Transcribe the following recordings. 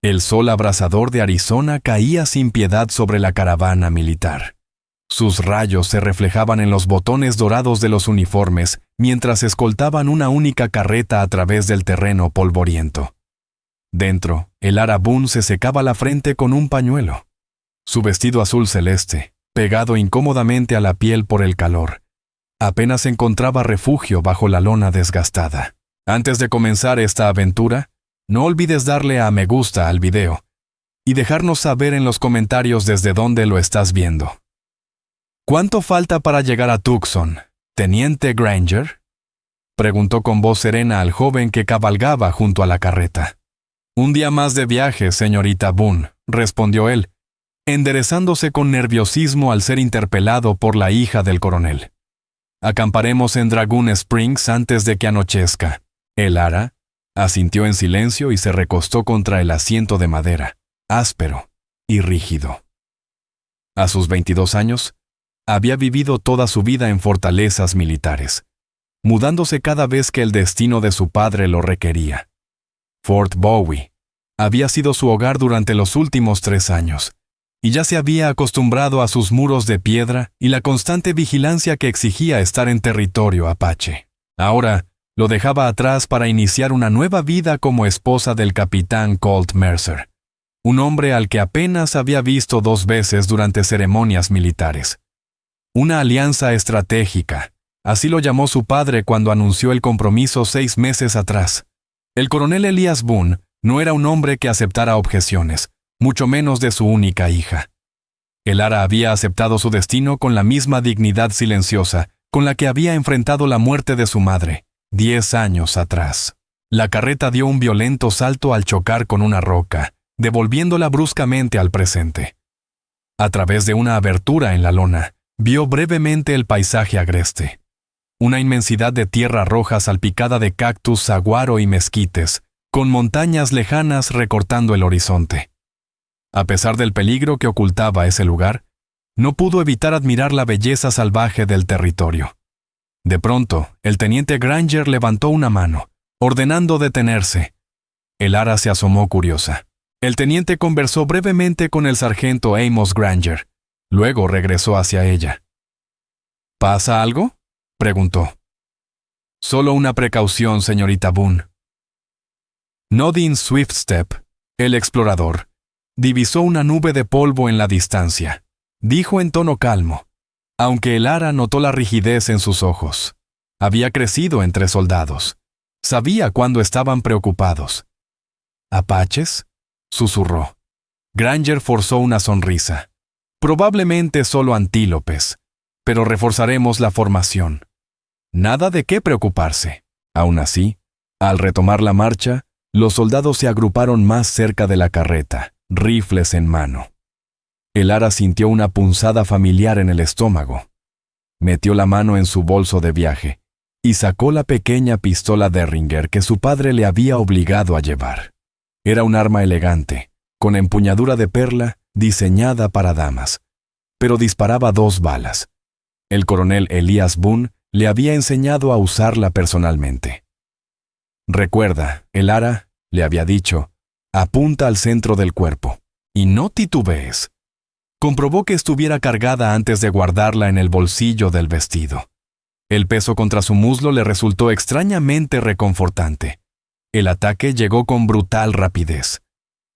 El sol abrasador de Arizona caía sin piedad sobre la caravana militar. Sus rayos se reflejaban en los botones dorados de los uniformes mientras escoltaban una única carreta a través del terreno polvoriento. Dentro, el Ara Boone se secaba la frente con un pañuelo. Su vestido azul celeste, pegado incómodamente a la piel por el calor, apenas encontraba refugio bajo la lona desgastada. Antes de comenzar esta aventura, no olvides darle a me gusta al video y dejarnos saber en los comentarios desde dónde lo estás viendo. ¿Cuánto falta para llegar a Tucson, Teniente Granger?, preguntó con voz serena al joven que cabalgaba junto a la carreta. Un día más de viaje, señorita Boone, respondió él, enderezándose con nerviosismo al ser interpelado por la hija del coronel. Acamparemos en Dragoon Springs antes de que anochezca. El Ara asintió en silencio y se recostó contra el asiento de madera, áspero y rígido. A sus 22 años, había vivido toda su vida en fortalezas militares, mudándose cada vez que el destino de su padre lo requería. Fort Bowie había sido su hogar durante los últimos 3 años, y ya se había acostumbrado a sus muros de piedra y la constante vigilancia que exigía estar en territorio apache. Ahora, lo dejaba atrás para iniciar una nueva vida como esposa del capitán Colt Mercer, un hombre al que apenas había visto 2 veces durante ceremonias militares. Una alianza estratégica, así lo llamó su padre cuando anunció el compromiso 6 meses atrás. El coronel Elias Boone no era un hombre que aceptara objeciones, mucho menos de su única hija. El Ara había aceptado su destino con la misma dignidad silenciosa con la que había enfrentado la muerte de su madre, 10 años atrás. La carreta dio un violento salto al chocar con una roca, devolviéndola bruscamente al presente. A través de una abertura en la lona, vio brevemente el paisaje agreste. Una inmensidad de tierra roja salpicada de cactus, saguaro y mezquites, con montañas lejanas recortando el horizonte. A pesar del peligro que ocultaba ese lugar, no pudo evitar admirar la belleza salvaje del territorio. De pronto, el teniente Granger levantó una mano, ordenando detenerse. El Ara se asomó curiosa. El teniente conversó brevemente con el sargento Amos Granger. Luego regresó hacia ella. ¿Pasa algo?, preguntó. Solo una precaución, señorita Boone. Nodin Swiftstep, el explorador, divisó una nube de polvo en la distancia. Dijo en tono calmo, aunque el Ara notó la rigidez en sus ojos. Había crecido entre soldados. Sabía cuándo estaban preocupados. ¿Apaches?, susurró. Granger forzó una sonrisa. Probablemente solo antílopes, pero reforzaremos la formación. Nada de qué preocuparse. Aún así, al retomar la marcha, los soldados se agruparon más cerca de la carreta, rifles en mano. El Ara sintió una punzada familiar en el estómago. Metió la mano en su bolso de viaje y sacó la pequeña pistola Derringer que su padre le había obligado a llevar. Era un arma elegante, con empuñadura de perla, diseñada para damas, pero disparaba 2 balas. El coronel Elias Boone le había enseñado a usarla personalmente. Recuerda, el Ara, le había dicho, apunta al centro del cuerpo, y no titubees. Comprobó que estuviera cargada antes de guardarla en el bolsillo del vestido. El peso contra su muslo le resultó extrañamente reconfortante. El ataque llegó con brutal rapidez.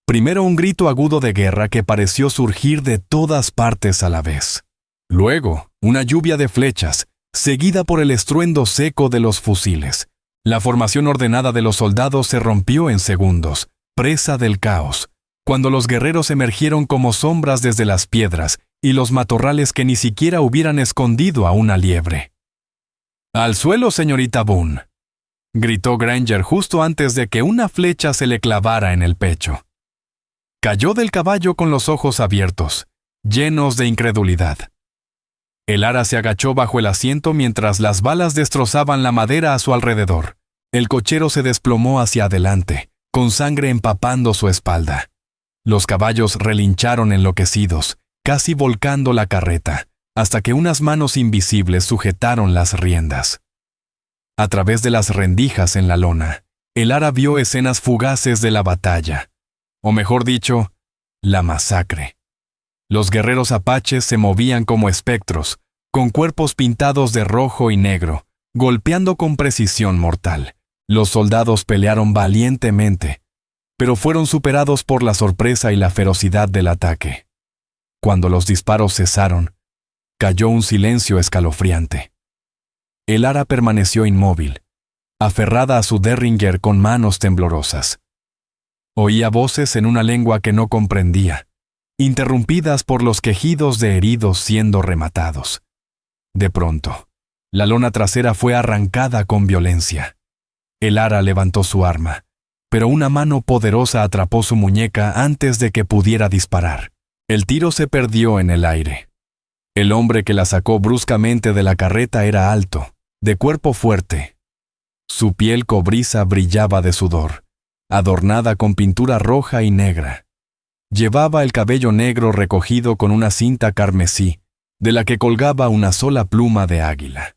Primero un grito agudo de guerra que pareció surgir de todas partes a la vez. Luego, una lluvia de flechas, seguida por el estruendo seco de los fusiles. La formación ordenada de los soldados se rompió en segundos, presa del caos, cuando los guerreros emergieron como sombras desde las piedras y los matorrales que ni siquiera hubieran escondido a una liebre. «¡Al suelo, señorita Boone!», gritó Granger justo antes de que una flecha se le clavara en el pecho. Cayó del caballo con los ojos abiertos, llenos de incredulidad. El Ara se agachó bajo el asiento mientras las balas destrozaban la madera a su alrededor. El cochero se desplomó hacia adelante, con sangre empapando su espalda. Los caballos relincharon enloquecidos, casi volcando la carreta, hasta que unas manos invisibles sujetaron las riendas. A través de las rendijas en la lona, el Ara vio escenas fugaces de la batalla. o mejor dicho, la masacre. Los guerreros apaches se movían como espectros, con cuerpos pintados de rojo y negro, golpeando con precisión mortal. Los soldados pelearon valientemente, pero fueron superados por la sorpresa y la ferocidad del ataque. Cuando los disparos cesaron, cayó un silencio escalofriante. El ara permaneció inmóvil, aferrada a su derringer con manos temblorosas. Oía voces en una lengua que no comprendía, interrumpidas por los quejidos de heridos siendo rematados. De pronto, la lona trasera fue arrancada con violencia. El ara levantó su arma, pero una mano poderosa atrapó su muñeca antes de que pudiera disparar. El tiro se perdió en el aire. El hombre que la sacó bruscamente de la carreta era alto, de cuerpo fuerte. Su piel cobriza brillaba de sudor, adornada con pintura roja y negra. Llevaba el cabello negro recogido con una cinta carmesí, de la que colgaba una sola pluma de águila.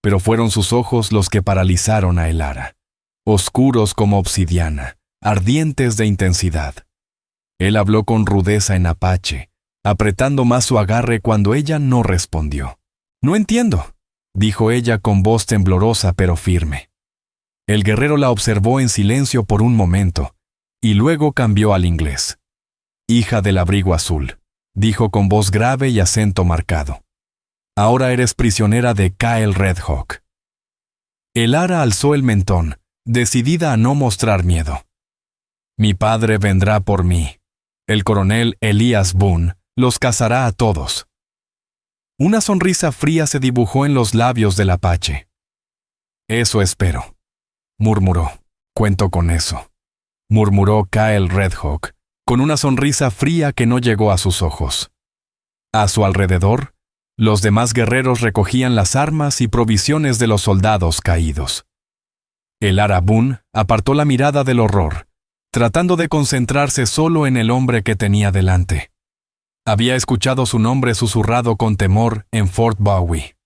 Pero fueron sus ojos los que paralizaron a el ara, oscuros como obsidiana, ardientes de intensidad. Él habló con rudeza en apache, apretando más su agarre cuando ella no respondió. «No entiendo», dijo ella con voz temblorosa pero firme. El guerrero la observó en silencio por un momento, y luego cambió al inglés. «Hija del abrigo azul», dijo con voz grave y acento marcado. «Ahora eres prisionera de Kyle Red Hawk». El ara alzó el mentón, decidida a no mostrar miedo. «Mi padre vendrá por mí. El coronel Elias Boone los cazará a todos». Una sonrisa fría se dibujó en los labios del apache. «Eso espero», murmuró. «Cuento con eso», murmuró Kyle Red Hawk, con una sonrisa fría que no llegó a sus ojos. A su alrededor, los demás guerreros recogían las armas y provisiones de los soldados caídos. El ara Boone apartó la mirada del horror, tratando de concentrarse solo en el hombre que tenía delante. Había escuchado su nombre susurrado con temor en Fort Bowie.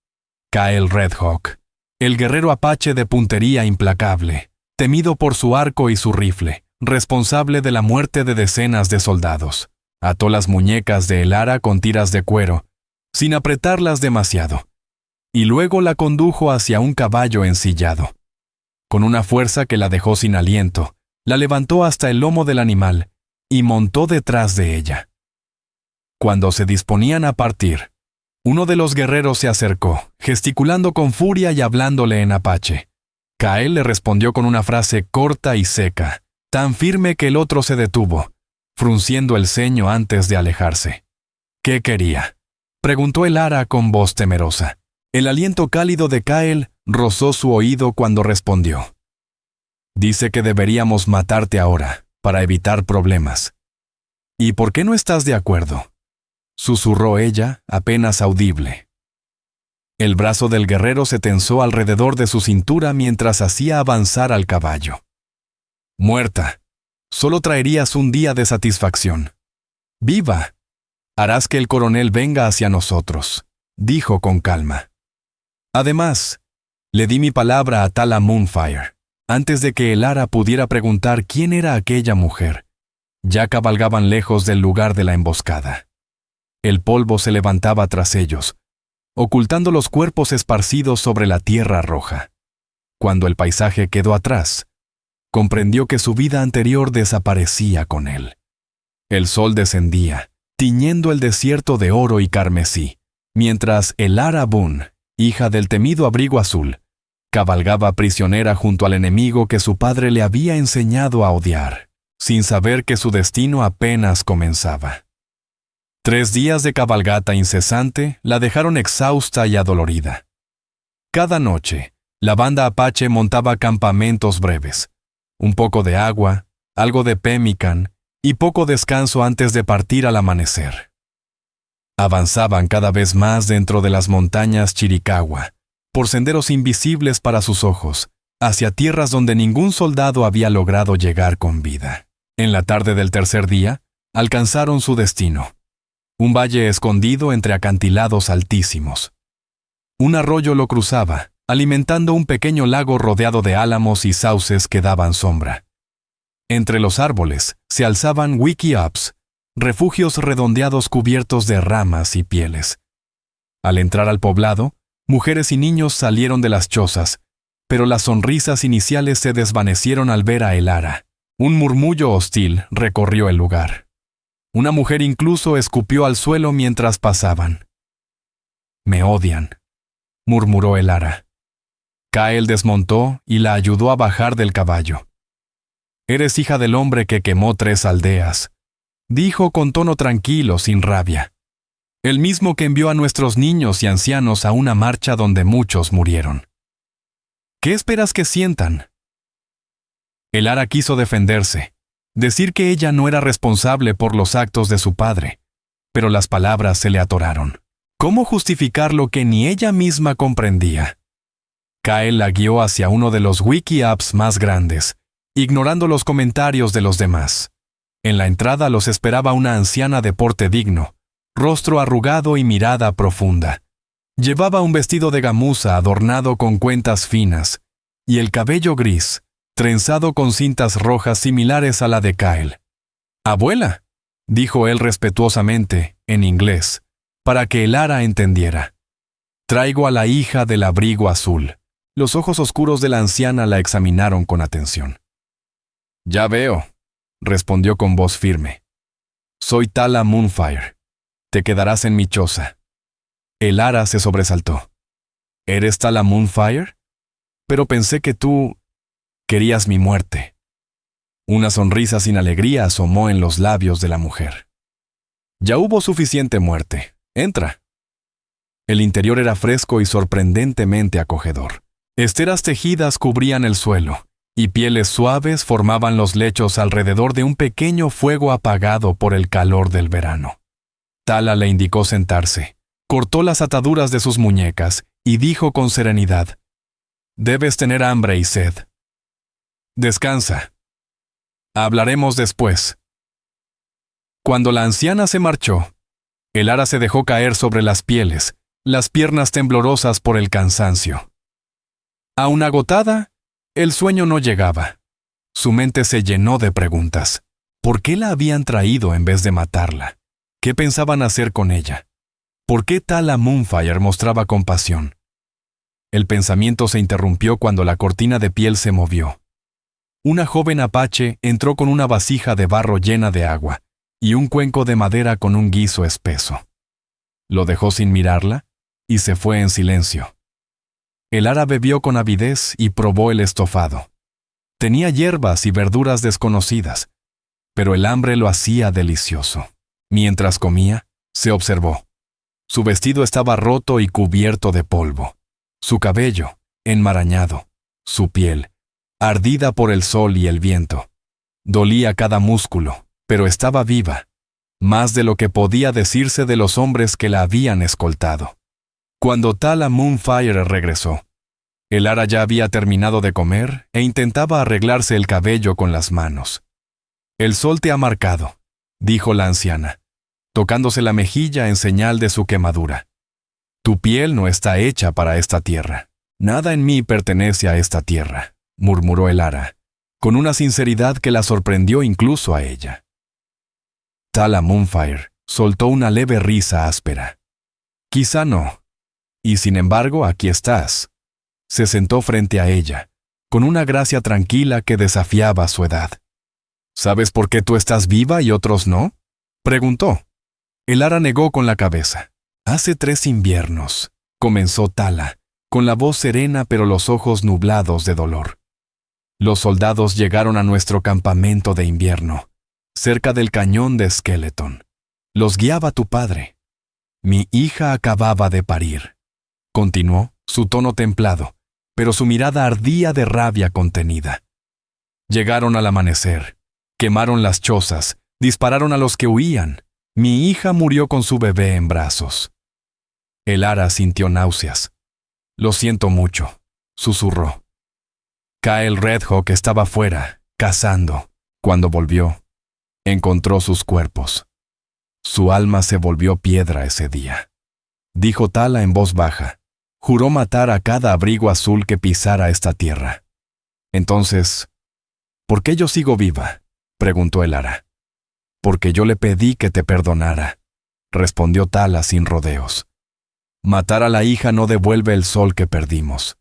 Kyle Red Hawk, el guerrero apache de puntería implacable, temido por su arco y su rifle, responsable de la muerte de decenas de soldados. Ató las muñecas de el ara con tiras de cuero, sin apretarlas demasiado, y luego la condujo hacia un caballo ensillado. Con una fuerza que la dejó sin aliento, la levantó hasta el lomo del animal y montó detrás de ella. Cuando se disponían a partir, uno de los guerreros se acercó, gesticulando con furia y hablándole en apache. Kyle le respondió con una frase corta y seca, tan firme que el otro se detuvo, frunciendo el ceño antes de alejarse. «¿Qué quería?», preguntó el ara con voz temerosa. El aliento cálido de Kyle rozó su oído cuando respondió. «Dice que deberíamos matarte ahora, para evitar problemas». «¿Y por qué no estás de acuerdo?», susurró ella, apenas audible. El brazo del guerrero se tensó alrededor de su cintura mientras hacía avanzar al caballo. «Muerta, solo traerías un día de satisfacción. Viva, harás que el coronel venga hacia nosotros», dijo con calma. «Además, le di mi palabra a Tala Moonfire, antes de que el ara pudiera preguntar quién era aquella mujer. Ya cabalgaban lejos del lugar de la emboscada. El polvo se levantaba tras ellos, ocultando los cuerpos esparcidos sobre la tierra roja. Cuando el paisaje quedó atrás, comprendió que su vida anterior desaparecía con él. El sol descendía, tiñendo el desierto de oro y carmesí, mientras el ara Boone, hija del temido abrigo azul, cabalgaba prisionera junto al enemigo que su padre le había enseñado a odiar, sin saber que su destino apenas comenzaba. 3 días de cabalgata incesante la dejaron exhausta y adolorida. Cada noche, la banda apache montaba campamentos breves, un poco de agua, algo de pemmican y poco descanso antes de partir al amanecer. Avanzaban cada vez más dentro de las montañas Chiricahua, por senderos invisibles para sus ojos, hacia tierras donde ningún soldado había logrado llegar con vida. En la tarde del tercer día, alcanzaron su destino. Un valle escondido entre acantilados altísimos. Un arroyo lo cruzaba, alimentando un pequeño lago rodeado de álamos y sauces que daban sombra. Entre los árboles se alzaban wickiups, refugios redondeados cubiertos de ramas y pieles. Al entrar al poblado, mujeres y niños salieron de las chozas, pero las sonrisas iniciales se desvanecieron al ver a Elara. Un murmullo hostil recorrió el lugar. Una mujer incluso escupió al suelo mientras pasaban. «Me odian», murmuró Elara. Kael desmontó y la ayudó a bajar del caballo. «Eres hija del hombre que quemó 3 aldeas», dijo con tono tranquilo, sin rabia. «El mismo que envió a nuestros niños y ancianos a una marcha donde muchos murieron. ¿Qué esperas que sientan?» Elara quiso defenderse, decir que ella no era responsable por los actos de su padre, pero las palabras se le atoraron. ¿Cómo justificar lo que ni ella misma comprendía? Kael la guió hacia uno de los wickiups más grandes, ignorando los comentarios de los demás. En la entrada los esperaba una anciana de porte digno, rostro arrugado y mirada profunda. Llevaba un vestido de gamuza adornado con cuentas finas, y el cabello gris, trenzado con cintas rojas similares a la de Kael. «Abuela», dijo él respetuosamente, en inglés, para que Elara entendiera. «Traigo a la hija del abrigo azul». Los ojos oscuros de la anciana la examinaron con atención. «Ya veo», respondió con voz firme. «Soy Tala Moonfire. Te quedarás en mi choza». Elara se sobresaltó. «¿Eres Tala Moonfire? Pero pensé que tú querías mi muerte». Una sonrisa sin alegría asomó en los labios de la mujer. «Ya hubo suficiente muerte. Entra». El interior era fresco y sorprendentemente acogedor. Esteras tejidas cubrían el suelo, y pieles suaves formaban los lechos alrededor de un pequeño fuego apagado por el calor del verano. Tala le indicó sentarse, cortó las ataduras de sus muñecas y dijo con serenidad: «Debes tener hambre y sed. Descansa. Hablaremos después». Cuando la anciana se marchó, Elara se dejó caer sobre las pieles, las piernas temblorosas por el cansancio. Aún agotada, el sueño no llegaba. Su mente se llenó de preguntas. ¿Por qué la habían traído en vez de matarla? ¿Qué pensaban hacer con ella? ¿Por qué Tala Moonfire mostraba compasión? El pensamiento se interrumpió cuando la cortina de piel se movió. Una joven apache entró con una vasija de barro llena de agua y un cuenco de madera con un guiso espeso. Lo dejó sin mirarla y se fue en silencio. Elara bebió con avidez y probó el estofado. Tenía hierbas y verduras desconocidas, pero el hambre lo hacía delicioso. Mientras comía, se observó. Su vestido estaba roto y cubierto de polvo. Su cabello, enmarañado. Su piel, ardida por el sol y el viento. Dolía cada músculo, pero estaba viva, más de lo que podía decirse de los hombres que la habían escoltado. Cuando Tala Moonfire regresó, Elara ya había terminado de comer e intentaba arreglarse el cabello con las manos. «El sol te ha marcado», dijo la anciana, tocándose la mejilla en señal de su quemadura. «Tu piel no está hecha para esta tierra. Nada en mí pertenece a esta tierra», murmuró Elara, con una sinceridad que la sorprendió incluso a ella. Tala Moonfire soltó una leve risa áspera. «Quizá no. Y sin embargo, aquí estás». Se sentó frente a ella, con una gracia tranquila que desafiaba su edad. «¿Sabes por qué tú estás viva y otros no?», preguntó. Elara negó con la cabeza. «Hace 3 inviernos», comenzó Tala, con la voz serena pero los ojos nublados de dolor. «Los soldados llegaron a nuestro campamento de invierno, cerca del cañón de Skeleton. Los guiaba tu padre. Mi hija acababa de parir», continuó, su tono templado, pero su mirada ardía de rabia contenida. «Llegaron al amanecer, quemaron las chozas, dispararon a los que huían. Mi hija murió con su bebé en brazos». Elara sintió náuseas. «Lo siento mucho», susurró. Kael Redhawk estaba fuera, cazando. Cuando volvió, encontró sus cuerpos. Su alma se volvió piedra ese día. Dijo Tala en voz baja. Juró matar a cada abrigo azul que pisara esta tierra. Entonces, ¿Por qué yo sigo viva?, preguntó Elara. Porque yo le pedí que te perdonara, respondió Tala sin rodeos. Matar a la hija no devuelve el sol que perdimos.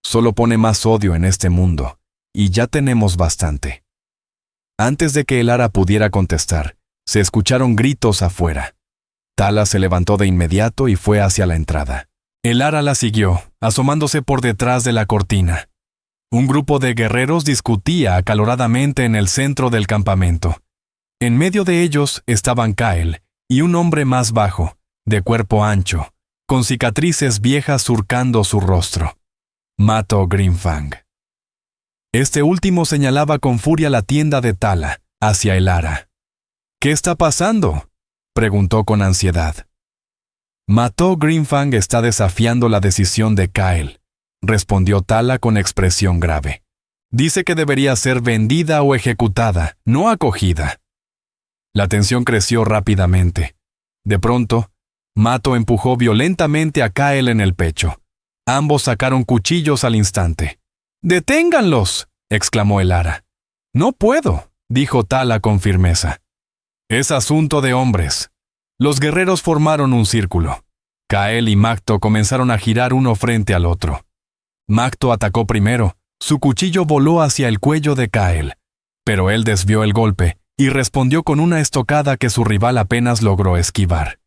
Solo pone más odio en este mundo, y ya tenemos bastante. Antes de que Elara pudiera contestar, se escucharon gritos afuera. Tala se levantó de inmediato y fue hacia la entrada. Elara la siguió, asomándose por detrás de la cortina. Un grupo de guerreros discutía acaloradamente en el centro del campamento. En medio de ellos estaban Kael y un hombre más bajo, de cuerpo ancho, con cicatrices viejas surcando su rostro. Matto Grimfang. Este último señalaba con furia la tienda de Tala, hacia Elara. «¿Qué está pasando?», preguntó con ansiedad. Matto Grimfang está desafiando la decisión de Kael, respondió Tala con expresión grave. Dice que debería ser vendida o ejecutada, no acogida. La tensión creció rápidamente. De pronto, Matto empujó violentamente a Kael en el pecho. Ambos sacaron cuchillos al instante. «¡Deténganlos!», exclamó Elara. «No puedo», dijo Tala con firmeza. «Es asunto de hombres». Los guerreros formaron un círculo. Kael y Macto comenzaron a girar uno frente al otro. Macto atacó primero. Su cuchillo voló hacia el cuello de Kael, pero él desvió el golpe y respondió con una estocada que su rival apenas logró esquivar.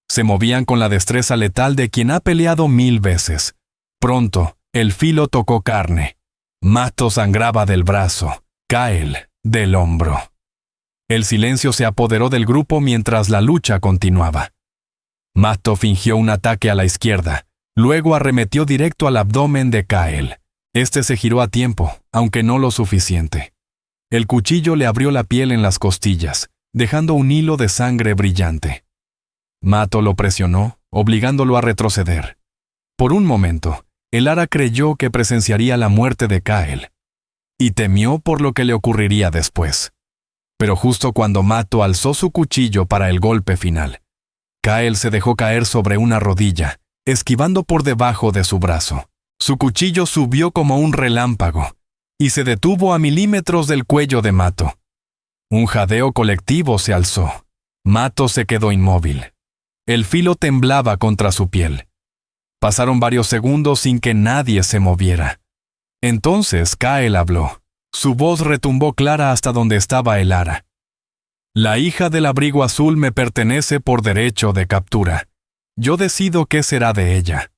Se movían con la destreza letal de quien ha peleado 1000 veces. Pronto, el filo tocó carne. Macto sangraba del brazo, Kael del hombro. El silencio se apoderó del grupo mientras la lucha continuaba. Macto fingió un ataque a la izquierda, luego arremetió directo al abdomen de Kael. Este se giró a tiempo, aunque no lo suficiente. El cuchillo le abrió la piel en las costillas, dejando un hilo de sangre brillante. Macto lo presionó, obligándolo a retroceder. Por un momento, Elara creyó que presenciaría la muerte de Kael, y temió por lo que le ocurriría después. Pero justo cuando Macto alzó su cuchillo para el golpe final, Kael se dejó caer sobre una rodilla, esquivando por debajo de su brazo. Su cuchillo subió como un relámpago y se detuvo a milímetros del cuello de Macto. Un jadeo colectivo se alzó. Macto se quedó inmóvil. El filo temblaba contra su piel. Pasaron varios segundos sin que nadie se moviera. Entonces Kael habló. Su voz retumbó clara hasta donde estaba Elara. «La hija del abrigo azul me pertenece por derecho de captura. Yo decido qué será de ella».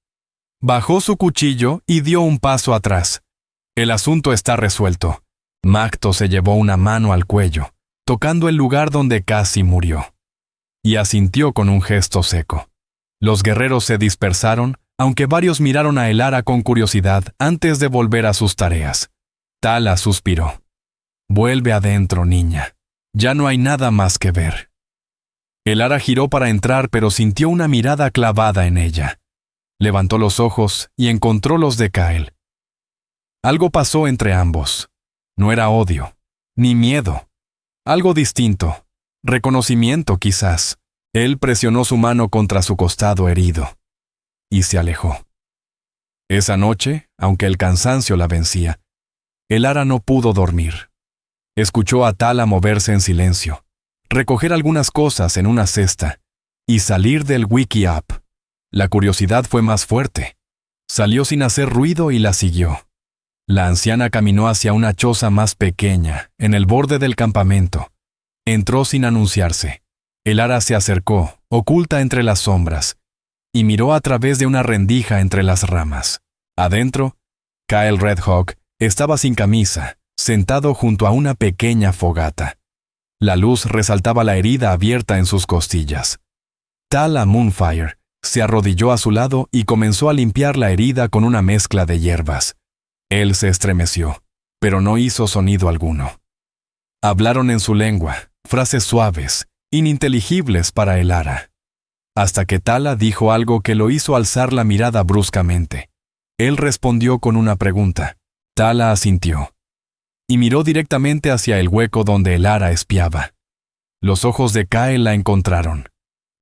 Bajó su cuchillo y dio un paso atrás. «El asunto está resuelto». Macto se llevó una mano al cuello, tocando el lugar donde casi murió. Y asintió con un gesto seco. Los guerreros se dispersaron, aunque varios miraron a Elara con curiosidad antes de volver a sus tareas. Tala suspiró. «Vuelve adentro, niña. Ya no hay nada más que ver». Elara giró para entrar, pero sintió una mirada clavada en ella. Levantó los ojos y encontró los de Kael. Algo pasó entre ambos. No era odio, ni miedo. Algo distinto. Reconocimiento, quizás. Él presionó su mano contra su costado herido. Y se alejó. Esa noche, aunque el cansancio la vencía, Elara no pudo dormir. Escuchó a Tala moverse en silencio, recoger algunas cosas en una cesta y salir del wiki-up. La curiosidad fue más fuerte. Salió sin hacer ruido y la siguió. La anciana caminó hacia una choza más pequeña, en el borde del campamento. Entró sin anunciarse. Elara se acercó, oculta entre las sombras, y miró a través de una rendija entre las ramas. Adentro, Kael Redhawk estaba sin camisa, sentado junto a una pequeña fogata. La luz resaltaba la herida abierta en sus costillas. Tala Moonfire se arrodilló a su lado y comenzó a limpiar la herida con una mezcla de hierbas. Él se estremeció, pero no hizo sonido alguno. Hablaron en su lengua, frases suaves, ininteligibles para Elara. Hasta que Tala dijo algo que lo hizo alzar la mirada bruscamente. Él respondió con una pregunta. Tala asintió. Y miró directamente hacia el hueco donde Elara espiaba. Los ojos de Kael la encontraron.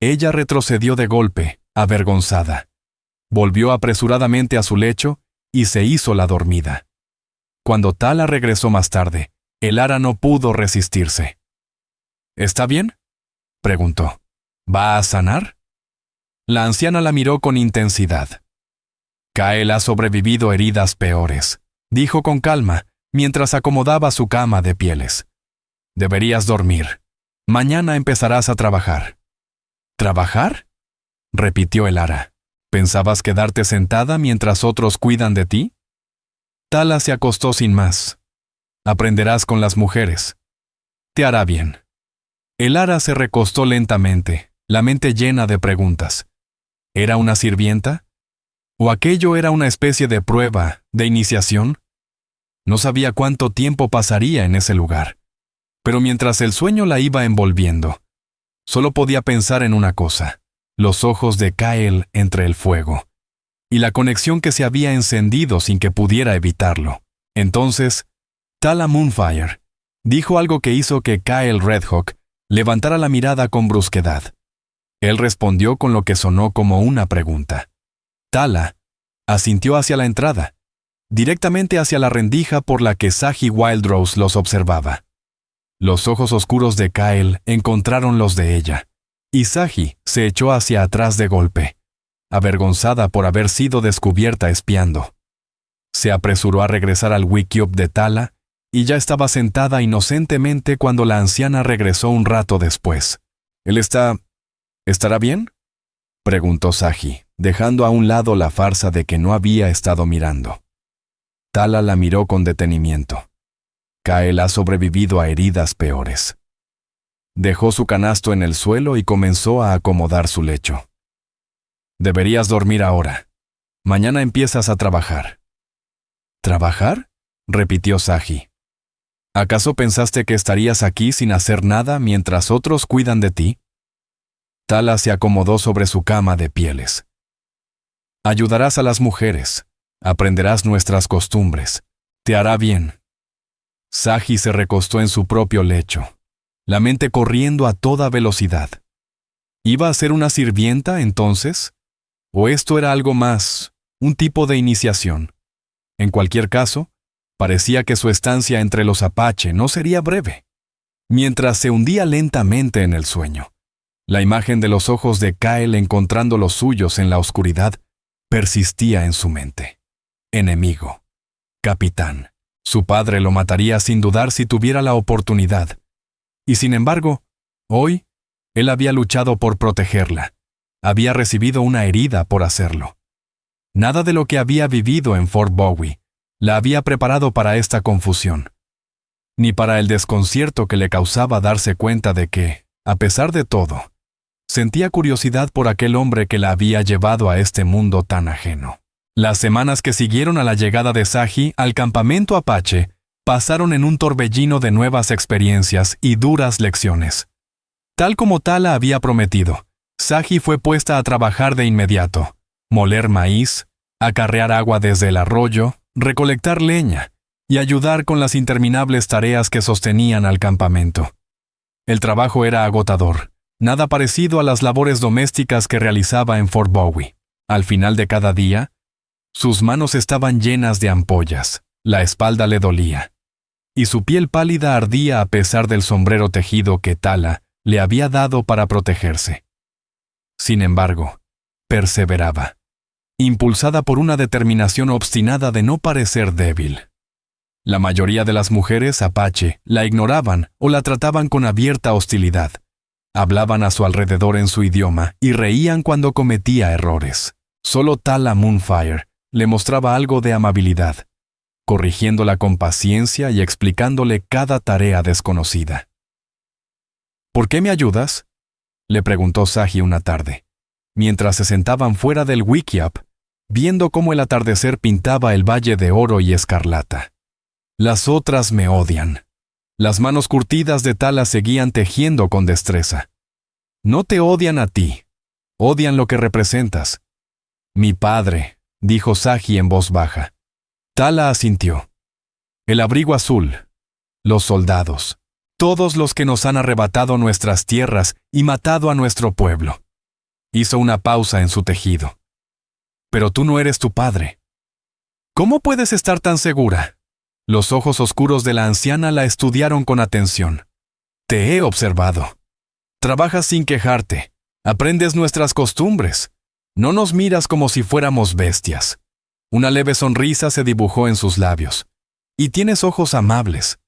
Ella retrocedió de golpe, avergonzada. Volvió apresuradamente a su lecho y se hizo la dormida. Cuando Tala regresó más tarde, El ara no pudo resistirse. ¿Está bien?, preguntó. ¿Va a sanar? La anciana la miró con intensidad. Kael ha sobrevivido heridas peores, dijo con calma, mientras acomodaba su cama de pieles. Deberías dormir. Mañana empezarás a trabajar. ¿Trabajar?, repitió el ara. ¿Pensabas quedarte sentada mientras otros cuidan de ti? Tala se acostó sin más. Aprenderás con las mujeres. Te hará bien. El ara se recostó lentamente, la mente llena de preguntas. ¿Era una sirvienta? ¿O aquello era una especie de prueba, de iniciación? No sabía cuánto tiempo pasaría en ese lugar. Pero mientras el sueño la iba envolviendo, solo podía pensar en una cosa: los ojos de Kael entre el fuego, y la conexión que se había encendido sin que pudiera evitarlo. Entonces, Tala Moonfire dijo algo que hizo que Kael Redhawk levantara la mirada con brusquedad. Él respondió con lo que sonó como una pregunta. Tala asintió hacia la entrada, directamente hacia la rendija por la que Saji Wildrose los observaba. Los ojos oscuros de Kael encontraron los de ella, y Saji se echó hacia atrás de golpe, avergonzada por haber sido descubierta espiando. Se apresuró a regresar al wickiup de Tala, y ya estaba sentada inocentemente cuando la anciana regresó un rato después. «¿Él estará bien?», preguntó Saji, dejando a un lado la farsa de que no había estado mirando. Tala la miró con detenimiento. Kael ha sobrevivido a heridas peores. Dejó su canasto en el suelo y comenzó a acomodar su lecho. Deberías dormir ahora. Mañana empiezas a trabajar. ¿Trabajar?, repitió Saji. ¿Acaso pensaste que estarías aquí sin hacer nada mientras otros cuidan de ti? Tala se acomodó sobre su cama de pieles. Ayudarás a las mujeres. Aprenderás nuestras costumbres. Te hará bien. Saji se recostó en su propio lecho, la mente corriendo a toda velocidad. ¿Iba a ser una sirvienta, entonces? ¿O esto era algo más, un tipo de iniciación? En cualquier caso, parecía que su estancia entre los Apache no sería breve. Mientras se hundía lentamente en el sueño, la imagen de los ojos de Kael encontrando los suyos en la oscuridad persistía en su mente. Enemigo. Capitán. Su padre lo mataría sin dudar si tuviera la oportunidad. Y sin embargo, hoy, él había luchado por protegerla. Había recibido una herida por hacerlo. Nada de lo que había vivido en Fort Bowie la había preparado para esta confusión, ni para el desconcierto que le causaba darse cuenta de que, a pesar de todo, sentía curiosidad por aquel hombre que la había llevado a este mundo tan ajeno. Las semanas que siguieron a la llegada de Saji al campamento Apache pasaron en un torbellino de nuevas experiencias y duras lecciones. Tal como Tala había prometido, Saji fue puesta a trabajar de inmediato: moler maíz, acarrear agua desde el arroyo, recolectar leña y ayudar con las interminables tareas que sostenían al campamento. El trabajo era agotador, nada parecido a las labores domésticas que realizaba en Fort Bowie. Al final de cada día, sus manos estaban llenas de ampollas, la espalda le dolía, y su piel pálida ardía a pesar del sombrero tejido que Tala le había dado para protegerse. Sin embargo, perseveraba, impulsada por una determinación obstinada de no parecer débil. La mayoría de las mujeres Apache la ignoraban o la trataban con abierta hostilidad. Hablaban a su alrededor en su idioma y reían cuando cometía errores. Solo Tala Moonfire le mostraba algo de amabilidad, corrigiéndola con paciencia y explicándole cada tarea desconocida. ¿Por qué me ayudas?, le preguntó Saji una tarde, mientras se sentaban fuera del wickiup, viendo cómo el atardecer pintaba el valle de oro y escarlata. Las otras me odian. Las manos curtidas de Tala seguían tejiendo con destreza. No te odian a ti, odian lo que representas. Mi padre, dijo Saji en voz baja. Tala asintió. El abrigo azul, los soldados, todos los que nos han arrebatado nuestras tierras y matado a nuestro pueblo. Hizo una pausa en su tejido. Pero tú no eres tu padre. ¿Cómo puedes estar tan segura?, Los ojos oscuros de la anciana la estudiaron con atención. Te he observado. Trabajas sin quejarte. Aprendes nuestras costumbres. No nos miras como si fuéramos bestias. Una leve sonrisa se dibujó en sus labios. Y tienes ojos amables.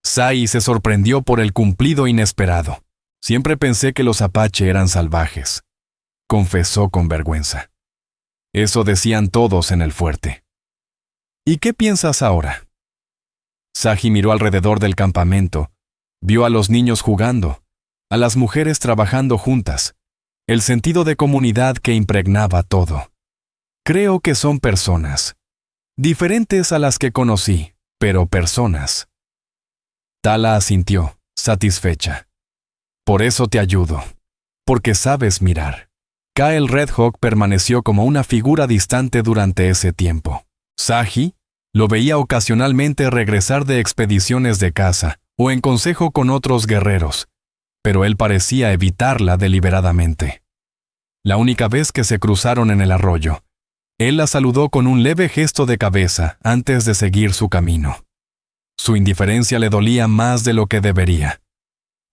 Sai se sorprendió por el cumplido inesperado. Siempre pensé que los apache eran salvajes, confesó con vergüenza. Eso decían todos en el fuerte. ¿Y qué piensas ahora? Saji miró alrededor del campamento, vio a los niños jugando, a las mujeres trabajando juntas, el sentido de comunidad que impregnaba todo. Creo que son personas, diferentes a las que conocí, pero personas. Tala asintió, satisfecha. Por eso te ayudo, porque sabes mirar. Kyle Redhawk permaneció como una figura distante durante ese tiempo. Saji lo veía ocasionalmente regresar de expediciones de caza o en consejo con otros guerreros, pero él parecía evitarla deliberadamente. La única vez que se cruzaron en el arroyo, él la saludó con un leve gesto de cabeza antes de seguir su camino. Su indiferencia le dolía más de lo que debería.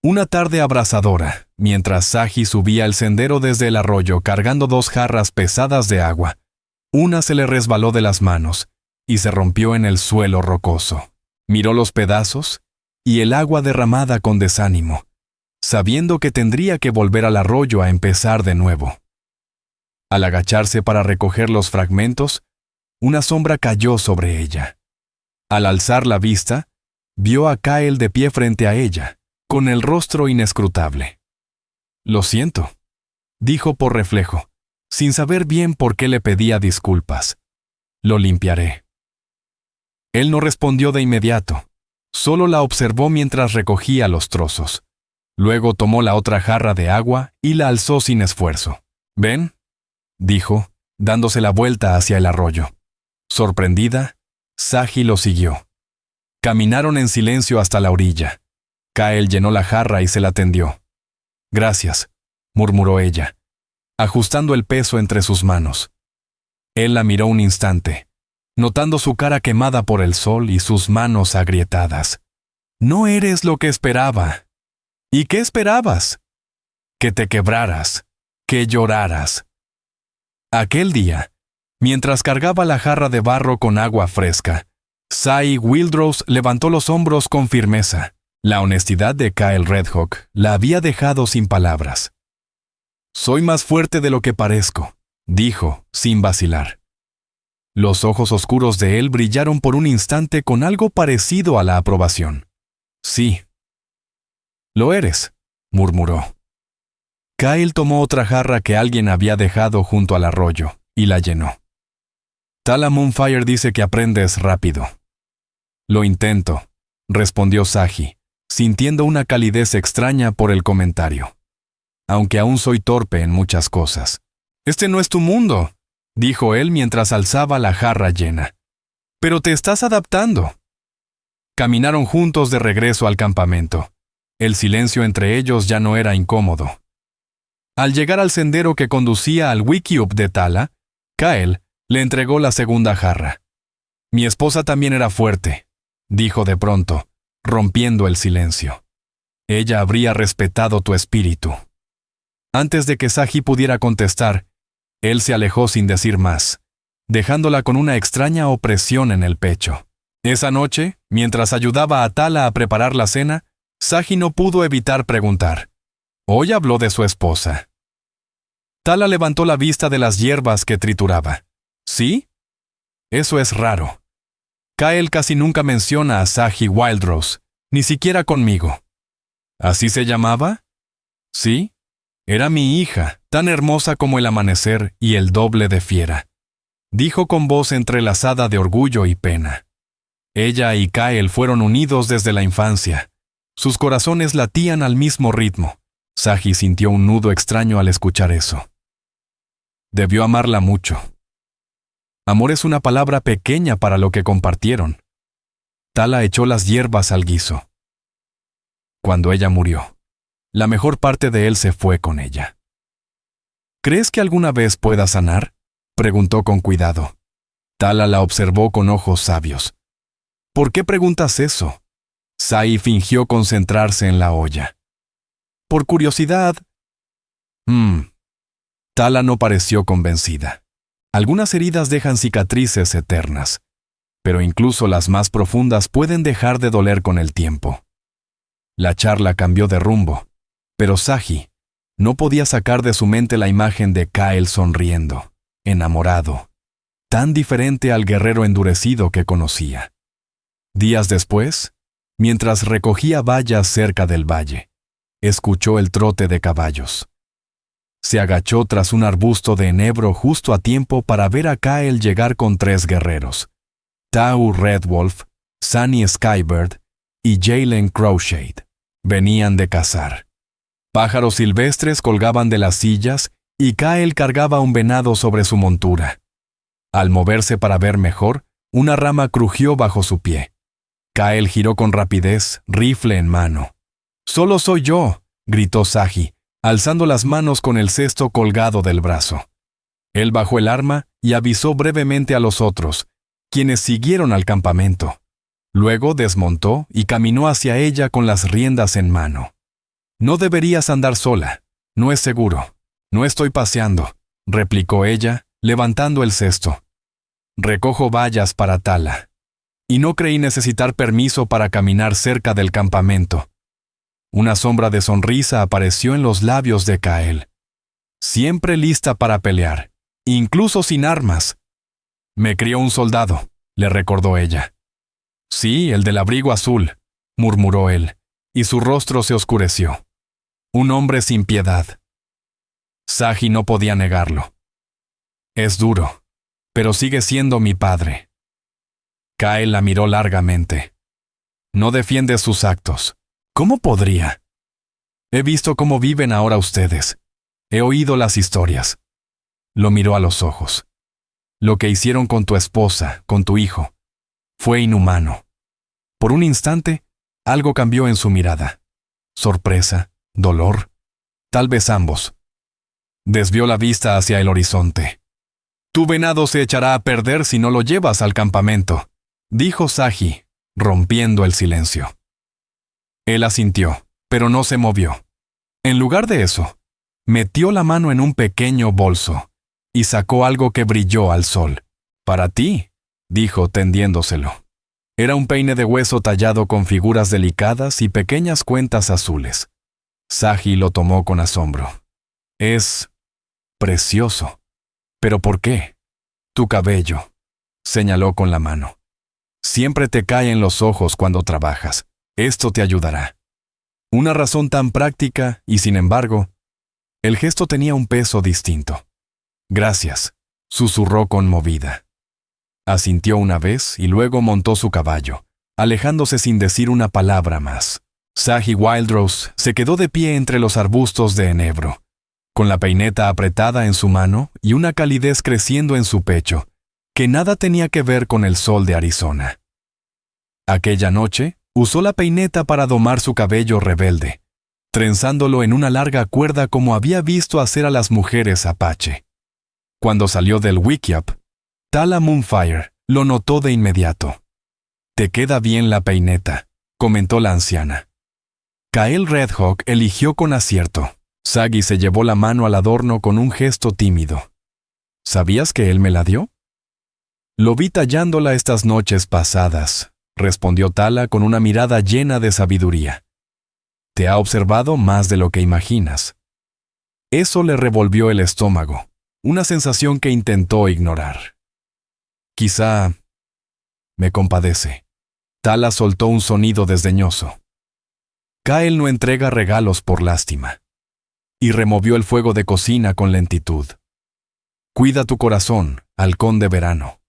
Una tarde abrasadora, mientras Saji subía el sendero desde el arroyo cargando 2 jarras pesadas de agua, una se le resbaló de las manos y se rompió en el suelo rocoso. Miró los pedazos y el agua derramada con desánimo, sabiendo que tendría que volver al arroyo a empezar de nuevo. Al agacharse para recoger los fragmentos, una sombra cayó sobre ella. Al alzar la vista, vio a Kyle de pie frente a ella, con el rostro inescrutable. Lo siento, dijo por reflejo, sin saber bien por qué le pedía disculpas. Lo limpiaré. Él no respondió de inmediato, solo la observó mientras recogía los trozos. Luego tomó la otra jarra de agua y la alzó sin esfuerzo. «¿Ven?», dijo, dándose la vuelta hacia el arroyo. Sorprendida, Saji lo siguió. Caminaron en silencio hasta la orilla. Kyle llenó la jarra y se la tendió. «Gracias», murmuró ella, ajustando el peso entre sus manos. Él la miró un instante, notando su cara quemada por el sol y sus manos agrietadas. «No eres lo que esperaba». «¿Y qué esperabas?» «Que te quebraras, que lloraras». Aquel día, mientras cargaba la jarra de barro con agua fresca, Sai Wildrose levantó los hombros con firmeza. La honestidad de Kyle Redhawk la había dejado sin palabras. «Soy más fuerte de lo que parezco», dijo, sin vacilar. Los ojos oscuros de él brillaron por un instante con algo parecido a la aprobación. «Sí». «Lo eres», murmuró. Kyle tomó otra jarra que alguien había dejado junto al arroyo y la llenó. «Tala Moonfire dice que aprendes rápido». «Lo intento», respondió Saji, sintiendo una calidez extraña por el comentario. «Aunque aún soy torpe en muchas cosas». «Este no es tu mundo», dijo él mientras alzaba la jarra llena. «Pero te estás adaptando». Caminaron juntos de regreso al campamento. El silencio entre ellos ya no era incómodo. Al llegar al sendero que conducía al Wickiup de Tala, Kyle le entregó la segunda jarra. «Mi esposa también era fuerte», dijo de pronto, rompiendo el silencio. «Ella habría respetado tu espíritu». Antes de que Saji pudiera contestar, él se alejó sin decir más, dejándola con una extraña opresión en el pecho. Esa noche, mientras ayudaba a Tala a preparar la cena, Saji no pudo evitar preguntar. Hoy habló de su esposa. Tala levantó la vista de las hierbas que trituraba. ¿Sí? Eso es raro. Kyle casi nunca menciona a Saji Wildrose, ni siquiera conmigo. ¿Así se llamaba? Sí. Era mi hija, tan hermosa como el amanecer y el doble de fiera. Dijo con voz entrelazada de orgullo y pena. Ella y Kyle fueron unidos desde la infancia. Sus corazones latían al mismo ritmo. Saji sintió un nudo extraño al escuchar eso. Debió amarla mucho. Amor es una palabra pequeña para lo que compartieron. Tala echó las hierbas al guiso. Cuando ella murió, la mejor parte de él se fue con ella. ¿Crees que alguna vez pueda sanar?, preguntó con cuidado. Tala la observó con ojos sabios. ¿Por qué preguntas eso? Sai fingió concentrarse en la olla. Por curiosidad. Tala no pareció convencida. Algunas heridas dejan cicatrices eternas, pero incluso las más profundas pueden dejar de doler con el tiempo. La charla cambió de rumbo, pero Saji no podía sacar de su mente la imagen de Kael sonriendo, enamorado, tan diferente al guerrero endurecido que conocía. Días después, mientras recogía bayas cerca del valle, escuchó el trote de caballos. Se agachó tras un arbusto de enebro justo a tiempo para ver a Kael llegar con 3 guerreros: Tau Redwolf, Sunny Skybird y Jalen Crowshade. Venían de cazar. Pájaros silvestres colgaban de las sillas y Kael cargaba un venado sobre su montura. Al moverse para ver mejor, una rama crujió bajo su pie. Kael giró con rapidez, rifle en mano. «¡Solo soy yo!», gritó Saji, alzando las manos con el cesto colgado del brazo. Él bajó el arma y avisó brevemente a los otros, quienes siguieron al campamento. Luego desmontó y caminó hacia ella con las riendas en mano. «No deberías andar sola. No es seguro. No estoy paseando», replicó ella, levantando el cesto. «Recojo bayas para Tala. Y no creí necesitar permiso para caminar cerca del campamento». Una sombra de sonrisa apareció en los labios de Kael. «Siempre lista para pelear, incluso sin armas». «Me crió un soldado», le recordó ella. «Sí, el del abrigo azul», murmuró él, y su rostro se oscureció. «Un hombre sin piedad». Saji no podía negarlo. «Es duro, pero sigue siendo mi padre». Kael la miró largamente. «No defiende sus actos. ¿Cómo podría? He visto cómo viven ahora ustedes. He oído las historias». Lo miró a los ojos. «Lo que hicieron con tu esposa, con tu hijo, fue inhumano». Por un instante, algo cambió en su mirada. Sorpresa, dolor, tal vez ambos. Desvió la vista hacia el horizonte. «Tu venado se echará a perder si no lo llevas al campamento», dijo Saji, rompiendo el silencio. Él asintió, pero no se movió. En lugar de eso, metió la mano en un pequeño bolso y sacó algo que brilló al sol. «Para ti», dijo tendiéndoselo. Era un peine de hueso tallado con figuras delicadas y pequeñas cuentas azules. Saji lo tomó con asombro. «Es precioso». «¿Pero por qué?» «Tu cabello», señaló con la mano. «Siempre te cae en los ojos cuando trabajas. Esto te ayudará». Una razón tan práctica y, sin embargo, el gesto tenía un peso distinto. «Gracias», susurró conmovida. Asintió una vez y luego montó su caballo, alejándose sin decir una palabra más. Saji Wildrose se quedó de pie entre los arbustos de enebro, con la peineta apretada en su mano y una calidez creciendo en su pecho, que nada tenía que ver con el sol de Arizona. Aquella noche, usó la peineta para domar su cabello rebelde, trenzándolo en una larga cuerda como había visto hacer a las mujeres apache. Cuando salió del Wickiup, Tala Moonfire lo notó de inmediato. «Te queda bien la peineta», comentó la anciana. Kael Redhawk eligió con acierto. Saji se llevó la mano al adorno con un gesto tímido. «¿Sabías que él me la dio?» «Lo vi tallándola estas noches pasadas», respondió Tala con una mirada llena de sabiduría. «Te ha observado más de lo que imaginas». Eso le revolvió el estómago, una sensación que intentó ignorar. «Quizá me compadece». Tala soltó un sonido desdeñoso. «Kael no entrega regalos por lástima». Y removió el fuego de cocina con lentitud. «Cuida tu corazón, halcón de verano».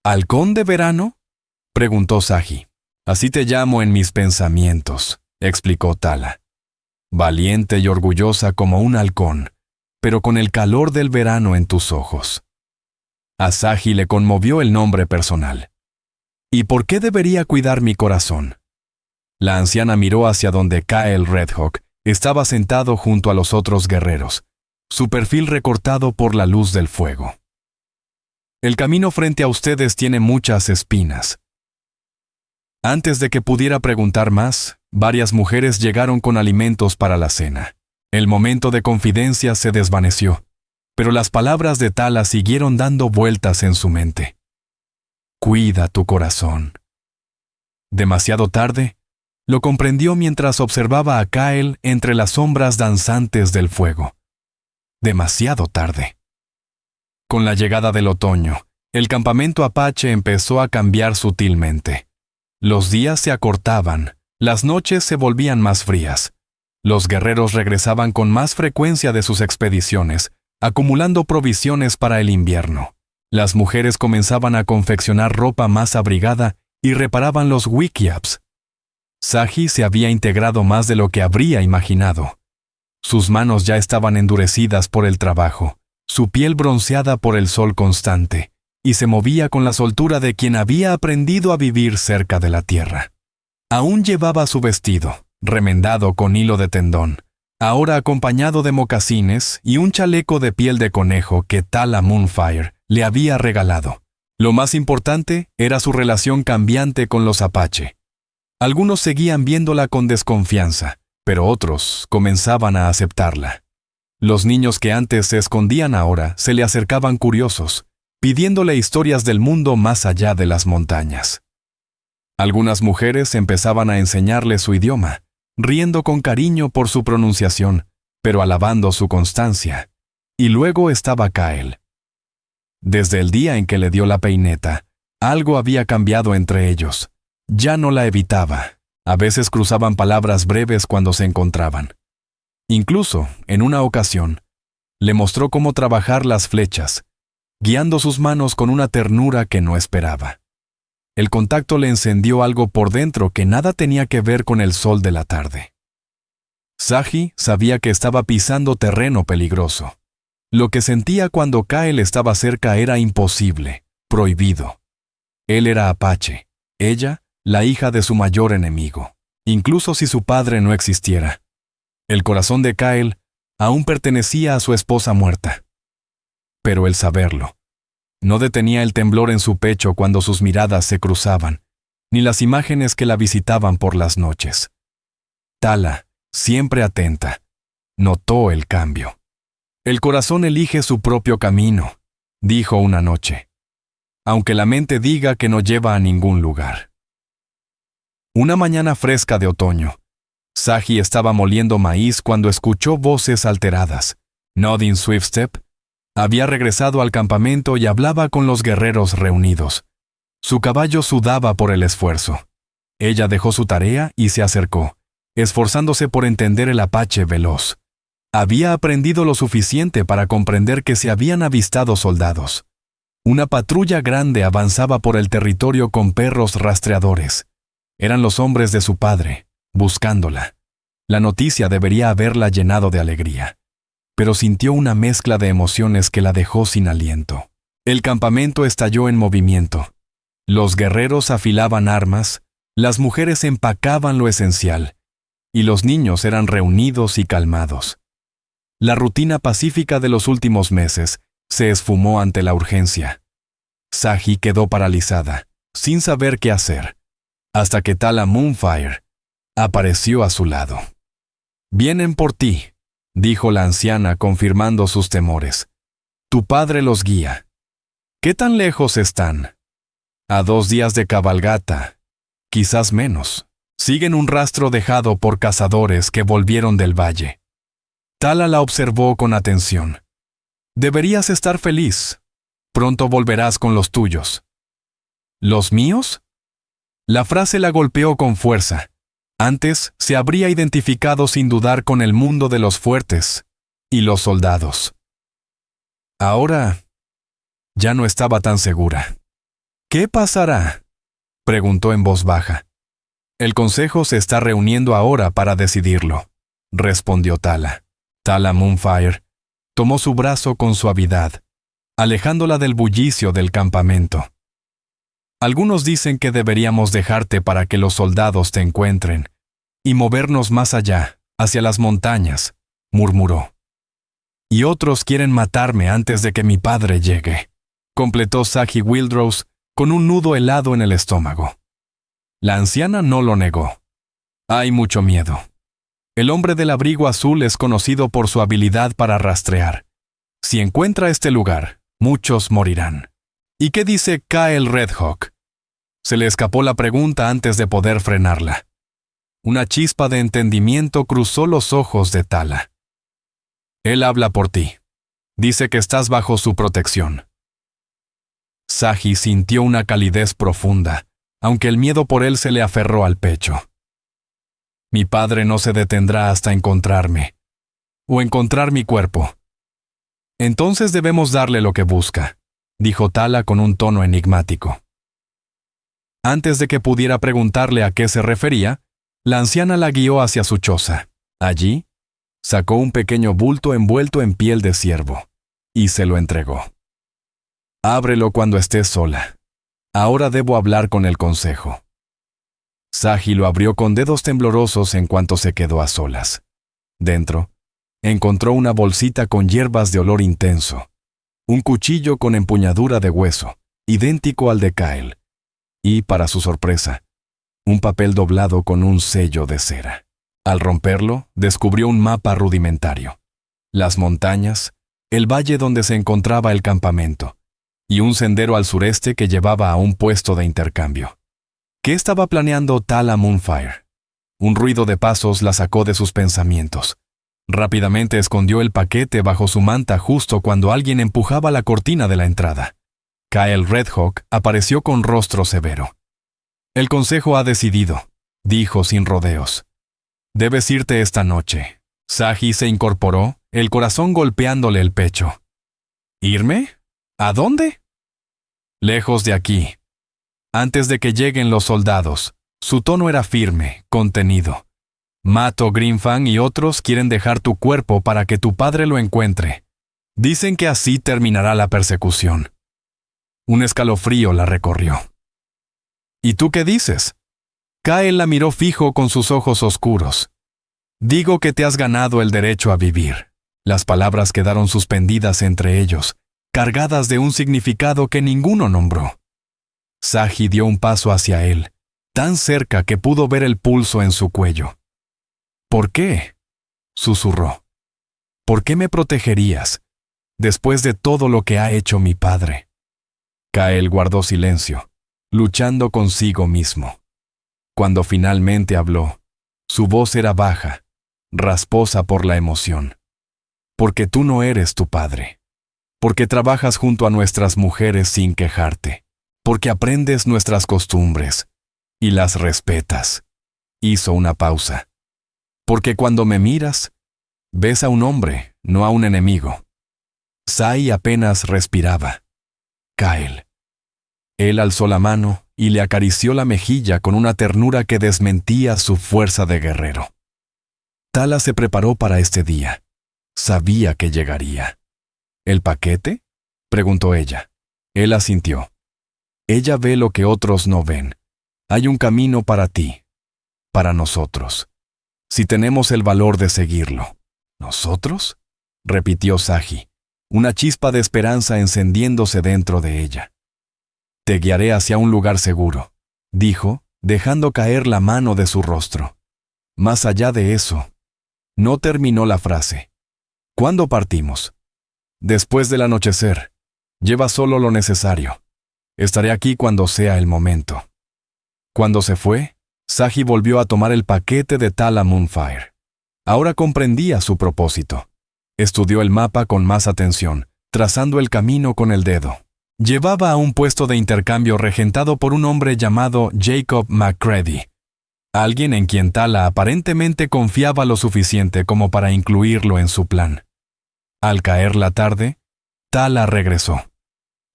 «¿Halcón de verano?», preguntó Saji. «Así te llamo en mis pensamientos», explicó Tala. «Valiente y orgullosa como un halcón, pero con el calor del verano en tus ojos». A Saji le conmovió el nombre personal. «¿Y por qué debería cuidar mi corazón?». La anciana miró hacia donde Kael Redhawk estaba sentado junto a los otros guerreros, su perfil recortado por la luz del fuego. «El camino frente a ustedes tiene muchas espinas. Antes de que pudiera preguntar más, varias mujeres llegaron con alimentos para la cena. El momento de confidencia se desvaneció, pero las palabras de Tala siguieron dando vueltas en su mente. Cuida tu corazón. Demasiado tarde, lo comprendió mientras observaba a Kyle entre las sombras danzantes del fuego. Demasiado tarde. Con la llegada del otoño, el campamento apache empezó a cambiar sutilmente. Los días se acortaban, las noches se volvían más frías. Los guerreros regresaban con más frecuencia de sus expediciones, acumulando provisiones para el invierno. Las mujeres comenzaban a confeccionar ropa más abrigada y reparaban los wikiaps. Saji se había integrado más de lo que habría imaginado. Sus manos ya estaban endurecidas por el trabajo, su piel bronceada por el sol constante, y se movía con la soltura de quien había aprendido a vivir cerca de la tierra. Aún llevaba su vestido, remendado con hilo de tendón, ahora acompañado de mocasines y un chaleco de piel de conejo que Tala Moonfire le había regalado. Lo más importante era su relación cambiante con los apache. Algunos seguían viéndola con desconfianza, pero otros comenzaban a aceptarla. Los niños que antes se escondían ahora se le acercaban curiosos, pidiéndole historias del mundo más allá de las montañas. Algunas mujeres empezaban a enseñarle su idioma, riendo con cariño por su pronunciación, pero alabando su constancia. Y luego estaba Kyle. Desde el día en que le dio la peineta, algo había cambiado entre ellos. Ya no la evitaba. A veces cruzaban palabras breves cuando se encontraban. Incluso, en una ocasión, le mostró cómo trabajar las flechas, guiando sus manos con una ternura que no esperaba. El contacto le encendió algo por dentro que nada tenía que ver con el sol de la tarde. Saji sabía que estaba pisando terreno peligroso. Lo que sentía cuando Kyle estaba cerca era imposible, prohibido. Él era apache, ella, la hija de su mayor enemigo, incluso si su padre no existiera. El corazón de Kyle aún pertenecía a su esposa muerta. Pero el saberlo no detenía el temblor en su pecho cuando sus miradas se cruzaban, ni las imágenes que la visitaban por las noches. Tala, siempre atenta, notó el cambio. El corazón elige su propio camino, dijo una noche, aunque la mente diga que no lleva a ningún lugar. Una mañana fresca de otoño, Saji estaba moliendo maíz cuando escuchó voces alteradas. Nodin Swiftstep había regresado al campamento y hablaba con los guerreros reunidos. Su caballo sudaba por el esfuerzo. Ella dejó su tarea y se acercó, esforzándose por entender el apache veloz. Había aprendido lo suficiente para comprender que se habían avistado soldados. Una patrulla grande avanzaba por el territorio con perros rastreadores. Eran los hombres de su padre, buscándola. La noticia debería haberla llenado de alegría, pero sintió una mezcla de emociones que la dejó sin aliento. El campamento estalló en movimiento. Los guerreros afilaban armas, las mujeres empacaban lo esencial, y los niños eran reunidos y calmados. La rutina pacífica de los últimos meses se esfumó ante la urgencia. Saji quedó paralizada, sin saber qué hacer, hasta que Tala Moonfire apareció a su lado. «Vienen por ti», dijo la anciana confirmando sus temores. «Tu padre los guía». «¿Qué tan lejos están?» «A 2 días de cabalgata, quizás menos. Siguen un rastro dejado por cazadores que volvieron del valle». Tala la observó con atención. «Deberías estar feliz. Pronto volverás con los tuyos». «¿Los míos?» La frase la golpeó con fuerza. Antes se habría identificado sin dudar con el mundo de los fuertes y los soldados. Ahora ya no estaba tan segura. «¿Qué pasará?», preguntó en voz baja. «El consejo se está reuniendo ahora para decidirlo», respondió Tala. Tala Moonfire tomó su brazo con suavidad, alejándola del bullicio del campamento. «Algunos dicen que deberíamos dejarte para que los soldados te encuentren y movernos más allá, hacia las montañas», murmuró. «Y otros quieren matarme antes de que mi padre llegue», completó Saji Wildrose con un nudo helado en el estómago. La anciana no lo negó. Hay mucho miedo. El hombre del abrigo azul es conocido por su habilidad para rastrear. Si encuentra este lugar, muchos morirán. ¿Y qué dice Kyle Redhawk? Se le escapó la pregunta antes de poder frenarla. Una chispa de entendimiento cruzó los ojos de Tala. Él habla por ti. Dice que estás bajo su protección. Saji sintió una calidez profunda, aunque el miedo por él se le aferró al pecho. Mi padre no se detendrá hasta encontrarme, o encontrar mi cuerpo. Entonces debemos darle lo que busca, dijo Tala con un tono enigmático. Antes de que pudiera preguntarle a qué se refería, la anciana la guió hacia su choza. Allí, sacó un pequeño bulto envuelto en piel de ciervo, y se lo entregó. Ábrelo cuando estés sola. Ahora debo hablar con el consejo. Saji lo abrió con dedos temblorosos en cuanto se quedó a solas. Dentro, encontró una bolsita con hierbas de olor intenso, un cuchillo con empuñadura de hueso, idéntico al de Kyle, y, para su sorpresa, un papel doblado con un sello de cera. Al romperlo, descubrió un mapa rudimentario, las montañas, el valle donde se encontraba el campamento, y un sendero al sureste que llevaba a un puesto de intercambio. ¿Qué estaba planeando Tala Moonfire? Un ruido de pasos la sacó de sus pensamientos. Rápidamente escondió el paquete bajo su manta justo cuando alguien empujaba la cortina de la entrada. Kyle Redhawk apareció con rostro severo. El consejo ha decidido, dijo sin rodeos. Debes irte esta noche. Saji se incorporó, el corazón golpeándole el pecho. ¿Irme? ¿A dónde? Lejos de aquí. Antes de que lleguen los soldados, su tono era firme, contenido. Mato Grimfang y otros quieren dejar tu cuerpo para que tu padre lo encuentre. Dicen que así terminará la persecución. Un escalofrío la recorrió. ¿Y tú qué dices? Kyle la miró fijo con sus ojos oscuros. Digo que te has ganado el derecho a vivir. Las palabras quedaron suspendidas entre ellos, cargadas de un significado que ninguno nombró. Saji dio un paso hacia él, tan cerca que pudo ver el pulso en su cuello. ¿Por qué? Susurró. ¿Por qué me protegerías, después de todo lo que ha hecho mi padre? Kyle guardó silencio, luchando consigo mismo. Cuando finalmente habló, su voz era baja, rasposa por la emoción. Porque tú no eres tu padre. Porque trabajas junto a nuestras mujeres sin quejarte. Porque aprendes nuestras costumbres y las respetas. Hizo una pausa. Porque cuando me miras, ves a un hombre, no a un enemigo. Sai apenas respiraba. Kyle. Él alzó la mano y le acarició la mejilla con una ternura que desmentía su fuerza de guerrero. Tala se preparó para este día. Sabía que llegaría. ¿El paquete? Preguntó ella. Él asintió. Ella ve lo que otros no ven. Hay un camino para ti, para nosotros. Si tenemos el valor de seguirlo. ¿Nosotros? Repitió Saji, una chispa de esperanza encendiéndose dentro de ella. Te guiaré hacia un lugar seguro, dijo, dejando caer la mano de su rostro. Más allá de eso. No terminó la frase. ¿Cuándo partimos? Después del anochecer. Lleva solo lo necesario. Estaré aquí cuando sea el momento. Cuando se fue, Saji volvió a tomar el paquete de Tala Moonfire. Ahora comprendía su propósito. Estudió el mapa con más atención, trazando el camino con el dedo. Llevaba a un puesto de intercambio regentado por un hombre llamado Jacob McCready, alguien en quien Tala aparentemente confiaba lo suficiente como para incluirlo en su plan. Al caer la tarde, Tala regresó.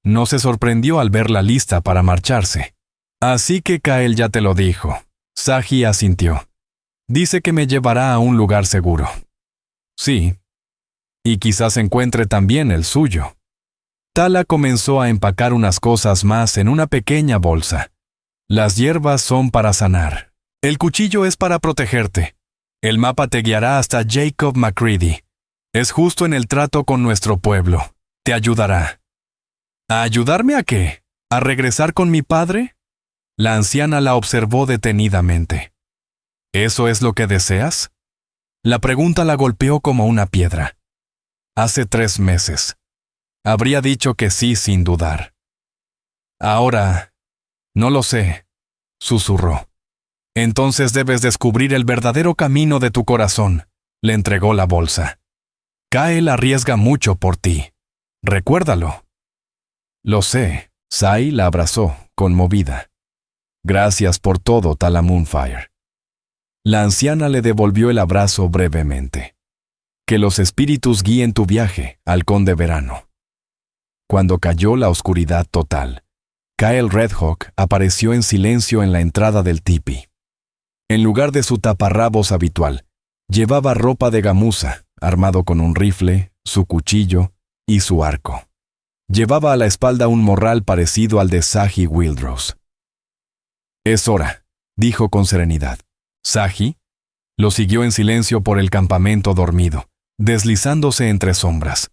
No se sorprendió al ver la lista para marcharse. Así que Kyle ya te lo dijo. Saji asintió. Dice que me llevará a un lugar seguro. Sí. Y quizás encuentre también el suyo. Tala comenzó a empacar unas cosas más en una pequeña bolsa. Las hierbas son para sanar. El cuchillo es para protegerte. El mapa te guiará hasta Jacob McCready. Es justo en el trato con nuestro pueblo. Te ayudará. ¿A ayudarme a qué? ¿A regresar con mi padre? La anciana la observó detenidamente. ¿Eso es lo que deseas? La pregunta la golpeó como una piedra. Hace 3 meses. Habría dicho que sí sin dudar. Ahora, no lo sé, susurró. Entonces debes descubrir el verdadero camino de tu corazón, le entregó la bolsa. Kael arriesga mucho por ti. Recuérdalo. Lo sé, Sai la abrazó, conmovida. Gracias por todo, Tala Moonfire. La anciana le devolvió el abrazo brevemente. Que los espíritus guíen tu viaje, halcón de verano. Cuando cayó la oscuridad total, Kael Redhawk apareció en silencio en la entrada del tipi. En lugar de su taparrabos habitual, llevaba ropa de gamuza, armado con un rifle, su cuchillo y su arco. Llevaba a la espalda un morral parecido al de Saji Wildrose. «Es hora», dijo con serenidad. «¿Saji?» Lo siguió en silencio por el campamento dormido, deslizándose entre sombras.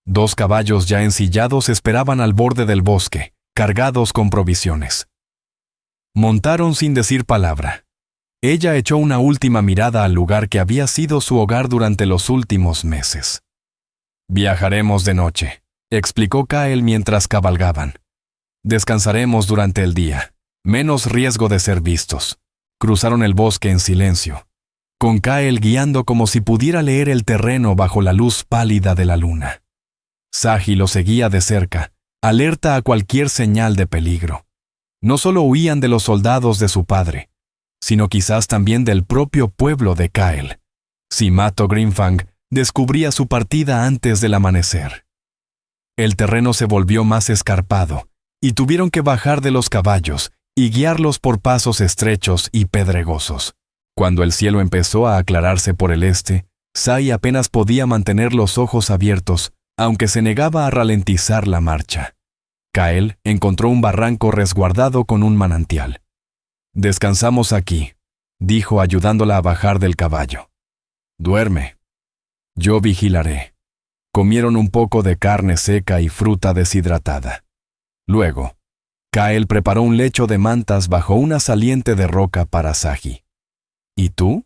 2 caballos ya ensillados esperaban al borde del bosque, cargados con provisiones. Montaron sin decir palabra. Ella echó una última mirada al lugar que había sido su hogar durante los últimos meses. «Viajaremos de noche», explicó Kael mientras cabalgaban. «Descansaremos durante el día. Menos riesgo de ser vistos». Cruzaron el bosque en silencio, con Kael guiando como si pudiera leer el terreno bajo la luz pálida de la luna. Saji lo seguía de cerca, alerta a cualquier señal de peligro. No solo huían de los soldados de su padre, sino quizás también del propio pueblo de Kael. Si Mato Grimfang descubría su partida antes del amanecer. El terreno se volvió más escarpado, y tuvieron que bajar de los caballos y guiarlos por pasos estrechos y pedregosos. Cuando el cielo empezó a aclararse por el este, Sai apenas podía mantener los ojos abiertos, aunque se negaba a ralentizar la marcha. Kael encontró un barranco resguardado con un manantial. «Descansamos aquí», dijo ayudándola a bajar del caballo. «Duerme. Yo vigilaré». Comieron un poco de carne seca y fruta deshidratada. Luego, Kael preparó un lecho de mantas bajo una saliente de roca para Saji. «¿Y tú?»,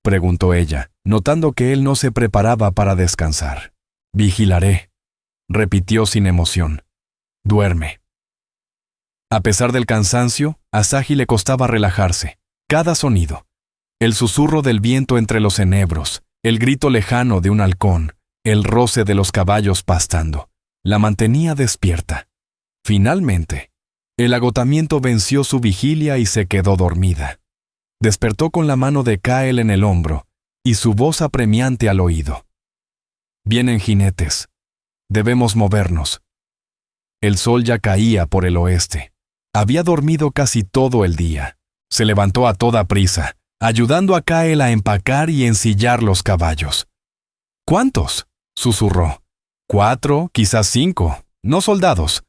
preguntó ella, notando que él no se preparaba para descansar. «Vigilaré», repitió sin emoción. «Duerme». A pesar del cansancio, a Saji le costaba relajarse. Cada sonido, el susurro del viento entre los enebros, el grito lejano de un halcón, el roce de los caballos pastando, la mantenía despierta. Finalmente, el agotamiento venció su vigilia y se quedó dormida. Despertó con la mano de Kael en el hombro y su voz apremiante al oído. «Vienen jinetes. Debemos movernos». El sol ya caía por el oeste. Había dormido casi todo el día. Se levantó a toda prisa, ayudando a Kael a empacar y ensillar los caballos. «¿Cuántos?», susurró. «4, quizás 5. No soldados».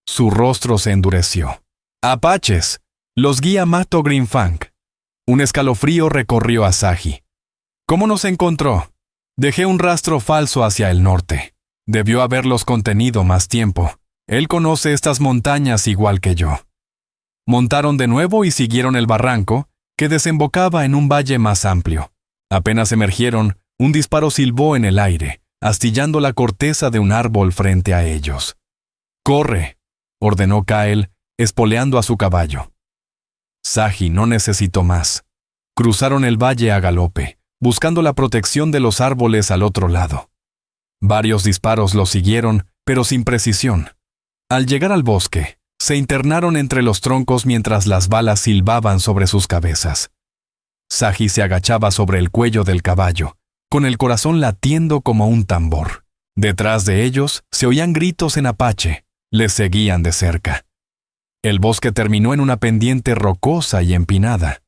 Su rostro se endureció. «Apaches. Los guía Mato Grimfang». Un escalofrío recorrió a Saji. «¿Cómo nos encontró?» «Dejé un rastro falso hacia el norte. Debió haberlos contenido más tiempo. Él conoce estas montañas igual que yo». Montaron de nuevo y siguieron el barranco, que desembocaba en un valle más amplio. Apenas emergieron, un disparo silbó en el aire, astillando la corteza de un árbol frente a ellos. «Corre», ordenó Kael, espoleando a su caballo. Saji no necesitó más. Cruzaron el valle a galope, buscando la protección de los árboles al otro lado. Varios disparos los siguieron, pero sin precisión. Al llegar al bosque, se internaron entre los troncos mientras las balas silbaban sobre sus cabezas. Saji se agachaba sobre el cuello del caballo, con el corazón latiendo como un tambor. Detrás de ellos se oían gritos en apache. Les seguían de cerca. El bosque terminó en una pendiente rocosa y empinada.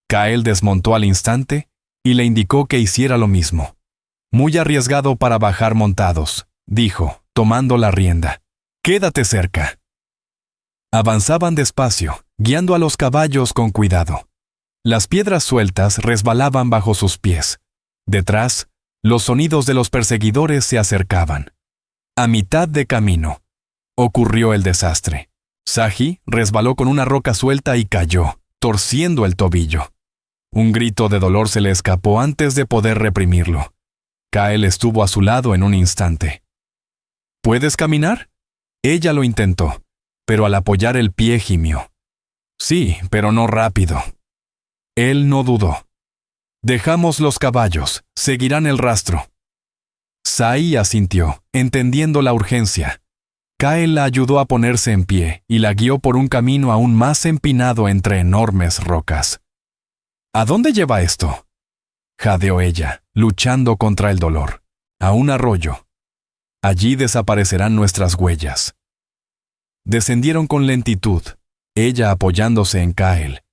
Kael desmontó al instante y le indicó que hiciera lo mismo. «Muy arriesgado para bajar montados», dijo, tomando la rienda. «Quédate cerca». Avanzaban despacio, guiando a los caballos con cuidado. Las piedras sueltas resbalaban bajo sus pies. Detrás, los sonidos de los perseguidores se acercaban. A mitad de camino, ocurrió el desastre. Saji resbaló con una roca suelta y cayó, torciendo el tobillo. Un grito de dolor se le escapó antes de poder reprimirlo. Kael estuvo a su lado en un instante. ¿Puedes caminar? Ella lo intentó, pero al apoyar el pie gimió. Sí, pero no rápido. Él no dudó. Dejamos los caballos, seguirán el rastro. Sai asintió, entendiendo la urgencia. Kael la ayudó a ponerse en pie y la guió por un camino aún más empinado entre enormes rocas. ¿A dónde lleva esto?, jadeó ella, luchando contra el dolor. A un arroyo. Allí desaparecerán nuestras huellas. Descendieron con lentitud, ella apoyándose en Kael.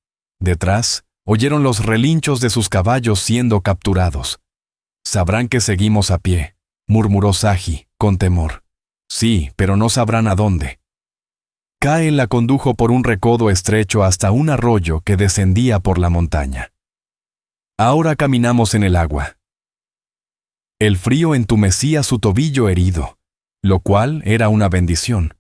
Detrás, oyeron los relinchos de sus caballos siendo capturados. Sabrán que seguimos a pie, murmuró Saji, con temor. Sí, pero no sabrán a dónde. Kael la condujo por un recodo estrecho hasta un arroyo que descendía por la montaña. Ahora caminamos en el agua. El frío entumecía su tobillo herido, lo cual era una bendición,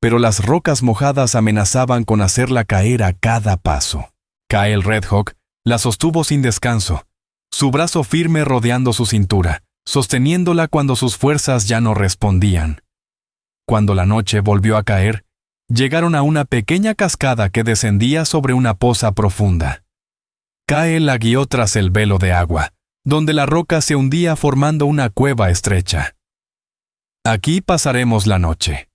pero las rocas mojadas amenazaban con hacerla caer a cada paso. Kael Redhawk la sostuvo sin descanso, su brazo firme rodeando su cintura, sosteniéndola cuando sus fuerzas ya no respondían. Cuando la noche volvió a caer, llegaron a una pequeña cascada que descendía sobre una poza profunda. Kael la guió tras el velo de agua, donde la roca se hundía formando una cueva estrecha. Aquí pasaremos la noche,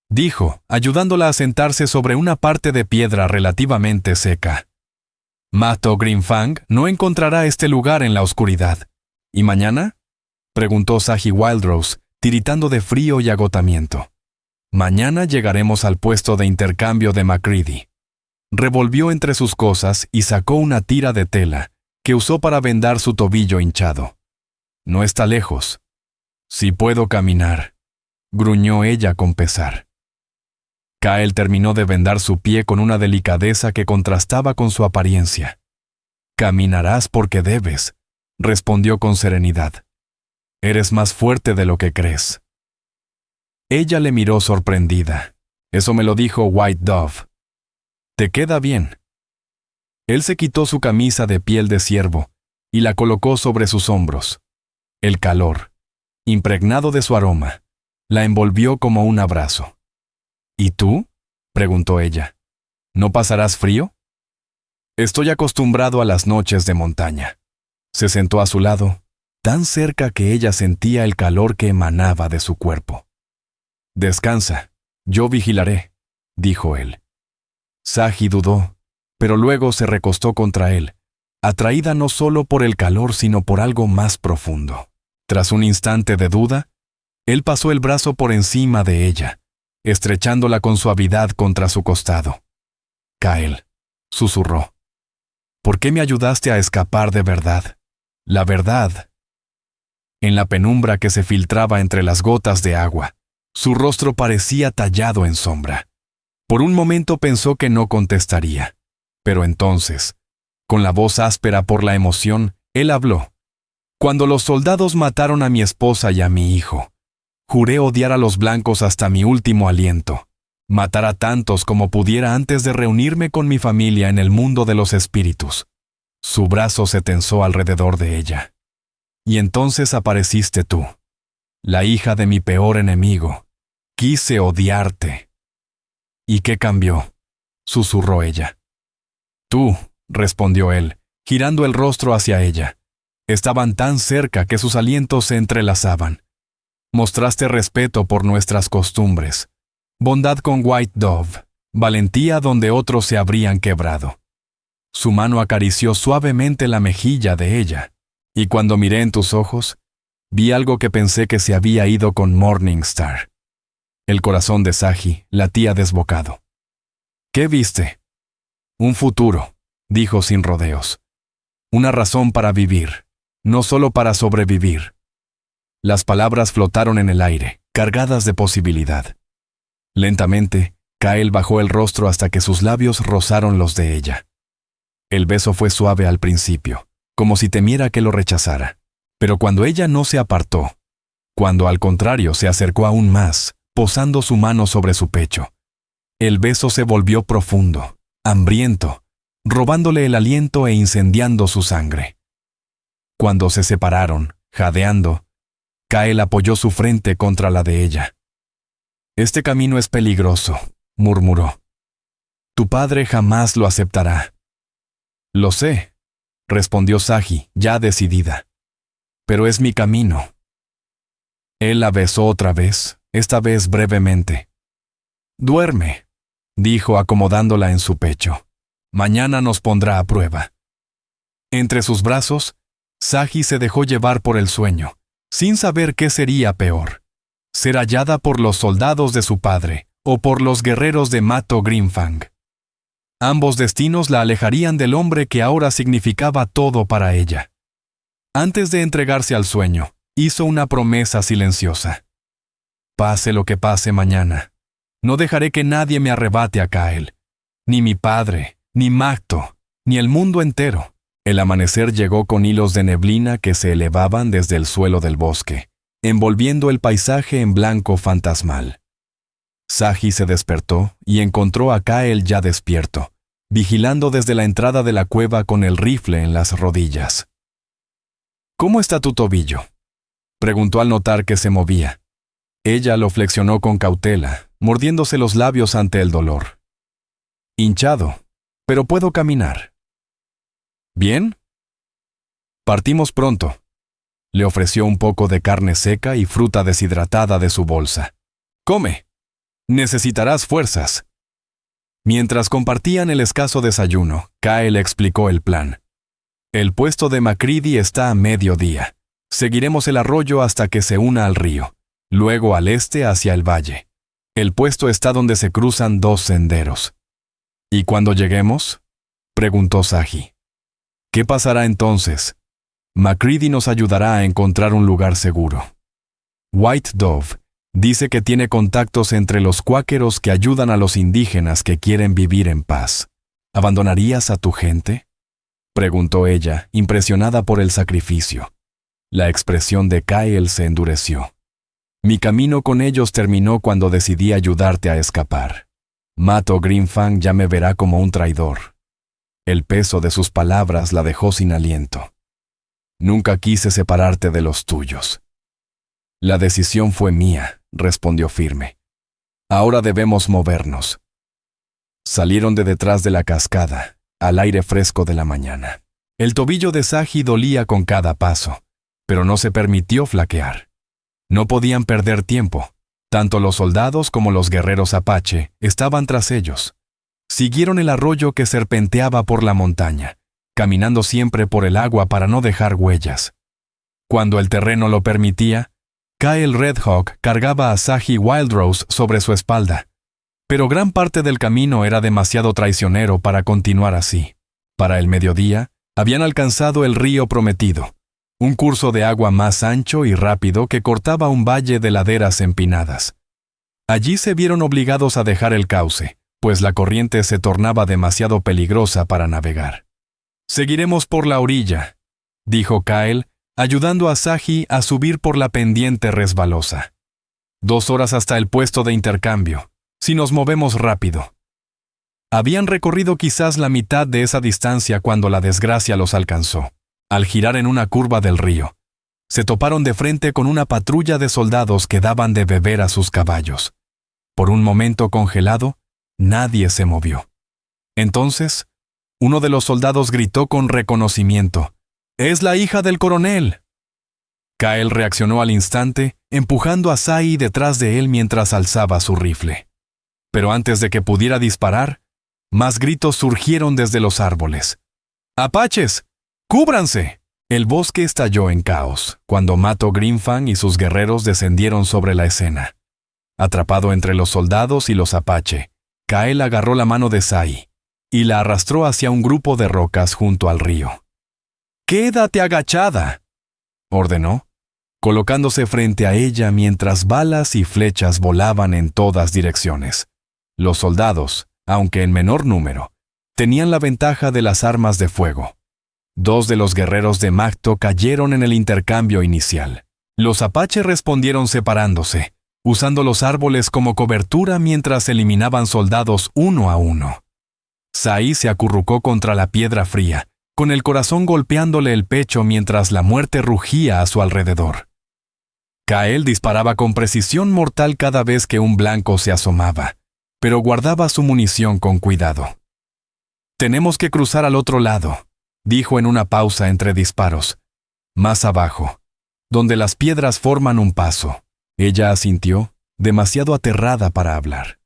dijo, ayudándola a sentarse sobre una parte de piedra relativamente seca. Mato Grimfang no encontrará este lugar en la oscuridad. ¿Y mañana?, preguntó Saji Wildrose, tiritando de frío y agotamiento. Mañana llegaremos al puesto de intercambio de Macready. Revolvió entre sus cosas y sacó una tira de tela, que usó para vendar su tobillo hinchado. No está lejos. Si puedo caminar, gruñó ella con pesar. Kael terminó de vendar su pie con una delicadeza que contrastaba con su apariencia. Caminarás porque debes, respondió con serenidad. Eres más fuerte de lo que crees. Ella le miró sorprendida. Eso me lo dijo White Dove. Te queda bien. Él se quitó su camisa de piel de ciervo y la colocó sobre sus hombros. El calor, impregnado de su aroma, la envolvió como un abrazo. ¿Y tú?, preguntó ella. ¿No pasarás frío? Estoy acostumbrado a las noches de montaña. Se sentó a su lado, tan cerca que ella sentía el calor que emanaba de su cuerpo. Descansa, yo vigilaré, dijo él. Saji dudó, pero luego se recostó contra él, atraída no solo por el calor sino por algo más profundo. Tras un instante de duda, él pasó el brazo por encima de ella, estrechándola con suavidad contra su costado. Kael, susurró. ¿Por qué me ayudaste a escapar de verdad? La verdad. En la penumbra que se filtraba entre las gotas de agua, su rostro parecía tallado en sombra. Por un momento pensó que no contestaría, pero entonces, con la voz áspera por la emoción, él habló. Cuando los soldados mataron a mi esposa y a mi hijo, juré odiar a los blancos hasta mi último aliento, matar a tantos como pudiera antes de reunirme con mi familia en el mundo de los espíritus. Su brazo se tensó alrededor de ella. Y entonces apareciste tú, la hija de mi peor enemigo. Quise odiarte. ¿Y qué cambió?, susurró ella. Tú, respondió él, girando el rostro hacia ella. Estaban tan cerca que sus alientos se entrelazaban. Mostraste respeto por nuestras costumbres, bondad con White Dove, valentía donde otros se habrían quebrado. Su mano acarició suavemente la mejilla de ella, y cuando miré en tus ojos, vi algo que pensé que se había ido con Morningstar. El corazón de Saji latía desbocado. ¿Qué viste? Un futuro, dijo sin rodeos. Una razón para vivir, no solo para sobrevivir. Las palabras flotaron en el aire, cargadas de posibilidad. Lentamente, Kael bajó el rostro hasta que sus labios rozaron los de ella. El beso fue suave al principio, como si temiera que lo rechazara. Pero cuando ella no se apartó, cuando al contrario se acercó aún más, posando su mano sobre su pecho, El beso se volvió profundo, hambriento, robándole el aliento e incendiando su sangre. Cuando se separaron, jadeando, Kyle apoyó su frente contra la de ella. «Este camino es peligroso», murmuró. «Tu padre jamás lo aceptará». «Lo sé», respondió Sagi, ya decidida. «Pero es mi camino». Él la besó otra vez, esta vez brevemente. «Duerme», dijo acomodándola en su pecho. «Mañana nos pondrá a prueba». Entre sus brazos, Sagi se dejó llevar por el sueño, sin saber qué sería peor: ser hallada por los soldados de su padre o por los guerreros de Mato Grimfang. Ambos destinos la alejarían del hombre que ahora significaba todo para ella. Antes de entregarse al sueño, hizo una promesa silenciosa. «Pase lo que pase mañana, no dejaré que nadie me arrebate a Kyle, ni mi padre, ni Macto, ni el mundo entero». El amanecer llegó con hilos de neblina que se elevaban desde el suelo del bosque, envolviendo el paisaje en blanco fantasmal. Sagi se despertó y encontró a Kyle ya despierto, vigilando desde la entrada de la cueva con el rifle en las rodillas. «¿Cómo está tu tobillo?», preguntó al notar que se movía. Ella lo flexionó con cautela, mordiéndose los labios ante el dolor. «Hinchado, pero puedo caminar». «¿Bien?» «Partimos pronto». Le ofreció un poco de carne seca y fruta deshidratada de su bolsa. «Come. Necesitarás fuerzas». Mientras compartían el escaso desayuno, Kyle explicó el plan. «El puesto de Macready está a mediodía. Seguiremos el arroyo hasta que se una al río, luego al este hacia el valle. El puesto está donde se cruzan dos senderos». «¿Y cuando lleguemos?», preguntó Sagi. «¿Qué pasará entonces? Macready nos ayudará a encontrar un lugar seguro. White Dove dice que tiene contactos entre los cuáqueros que ayudan a los indígenas que quieren vivir en paz. ¿Abandonarías a tu gente?», preguntó ella, impresionada por el sacrificio. La expresión de Kyle se endureció. «Mi camino con ellos terminó cuando decidí ayudarte a escapar. Mato Grimfang ya me verá como un traidor». El peso de sus palabras la dejó sin aliento. «Nunca quise separarte de los tuyos». «La decisión fue mía», respondió firme. «Ahora debemos movernos». Salieron de detrás de la cascada, al aire fresco de la mañana. El tobillo de Sagi dolía con cada paso, pero no se permitió flaquear. No podían perder tiempo. Tanto los soldados como los guerreros apache estaban tras ellos. Siguieron el arroyo que serpenteaba por la montaña, caminando siempre por el agua para no dejar huellas. Cuando el terreno lo permitía, Kyle Redhawk cargaba a Sagi Wildrose sobre su espalda, pero gran parte del camino era demasiado traicionero para continuar así. Para el mediodía, habían alcanzado el río prometido, un curso de agua más ancho y rápido que cortaba un valle de laderas empinadas. Allí se vieron obligados a dejar el cauce, pues la corriente se tornaba demasiado peligrosa para navegar. «Seguiremos por la orilla», dijo Kyle, ayudando a Sagi a subir por la pendiente resbalosa. 2 horas hasta el puesto de intercambio, si nos movemos rápido. Habían recorrido quizás la mitad de esa distancia cuando la desgracia los alcanzó. Al girar en una curva del río, se toparon de frente con una patrulla de soldados que daban de beber a sus caballos. Por un momento congelado, nadie se movió. Entonces, uno de los soldados gritó con reconocimiento: «¡Es la hija del coronel!». Kyle reaccionó al instante, empujando a Sai detrás de él mientras alzaba su rifle. Pero antes de que pudiera disparar, más gritos surgieron desde los árboles. «¡Apaches! ¡Cúbranse!». El bosque estalló en caos cuando Mato Grimfang y sus guerreros descendieron sobre la escena. Atrapado entre los soldados y los apache, Kyle agarró la mano de Sai y la arrastró hacia un grupo de rocas junto al río. «¡Quédate agachada!», ordenó, colocándose frente a ella mientras balas y flechas volaban en todas direcciones. Los soldados, aunque en menor número, tenían la ventaja de las armas de fuego. 2 de los guerreros de Macto cayeron en el intercambio inicial. Los apache respondieron separándose, usando los árboles como cobertura mientras eliminaban soldados uno a uno. Saí se acurrucó contra la piedra fría, con el corazón golpeándole el pecho mientras la muerte rugía a su alrededor. Kael disparaba con precisión mortal cada vez que un blanco se asomaba, pero guardaba su munición con cuidado. «Tenemos que cruzar al otro lado», dijo en una pausa entre disparos. «Más abajo, donde las piedras forman un paso». Ella asintió, demasiado aterrada para hablar.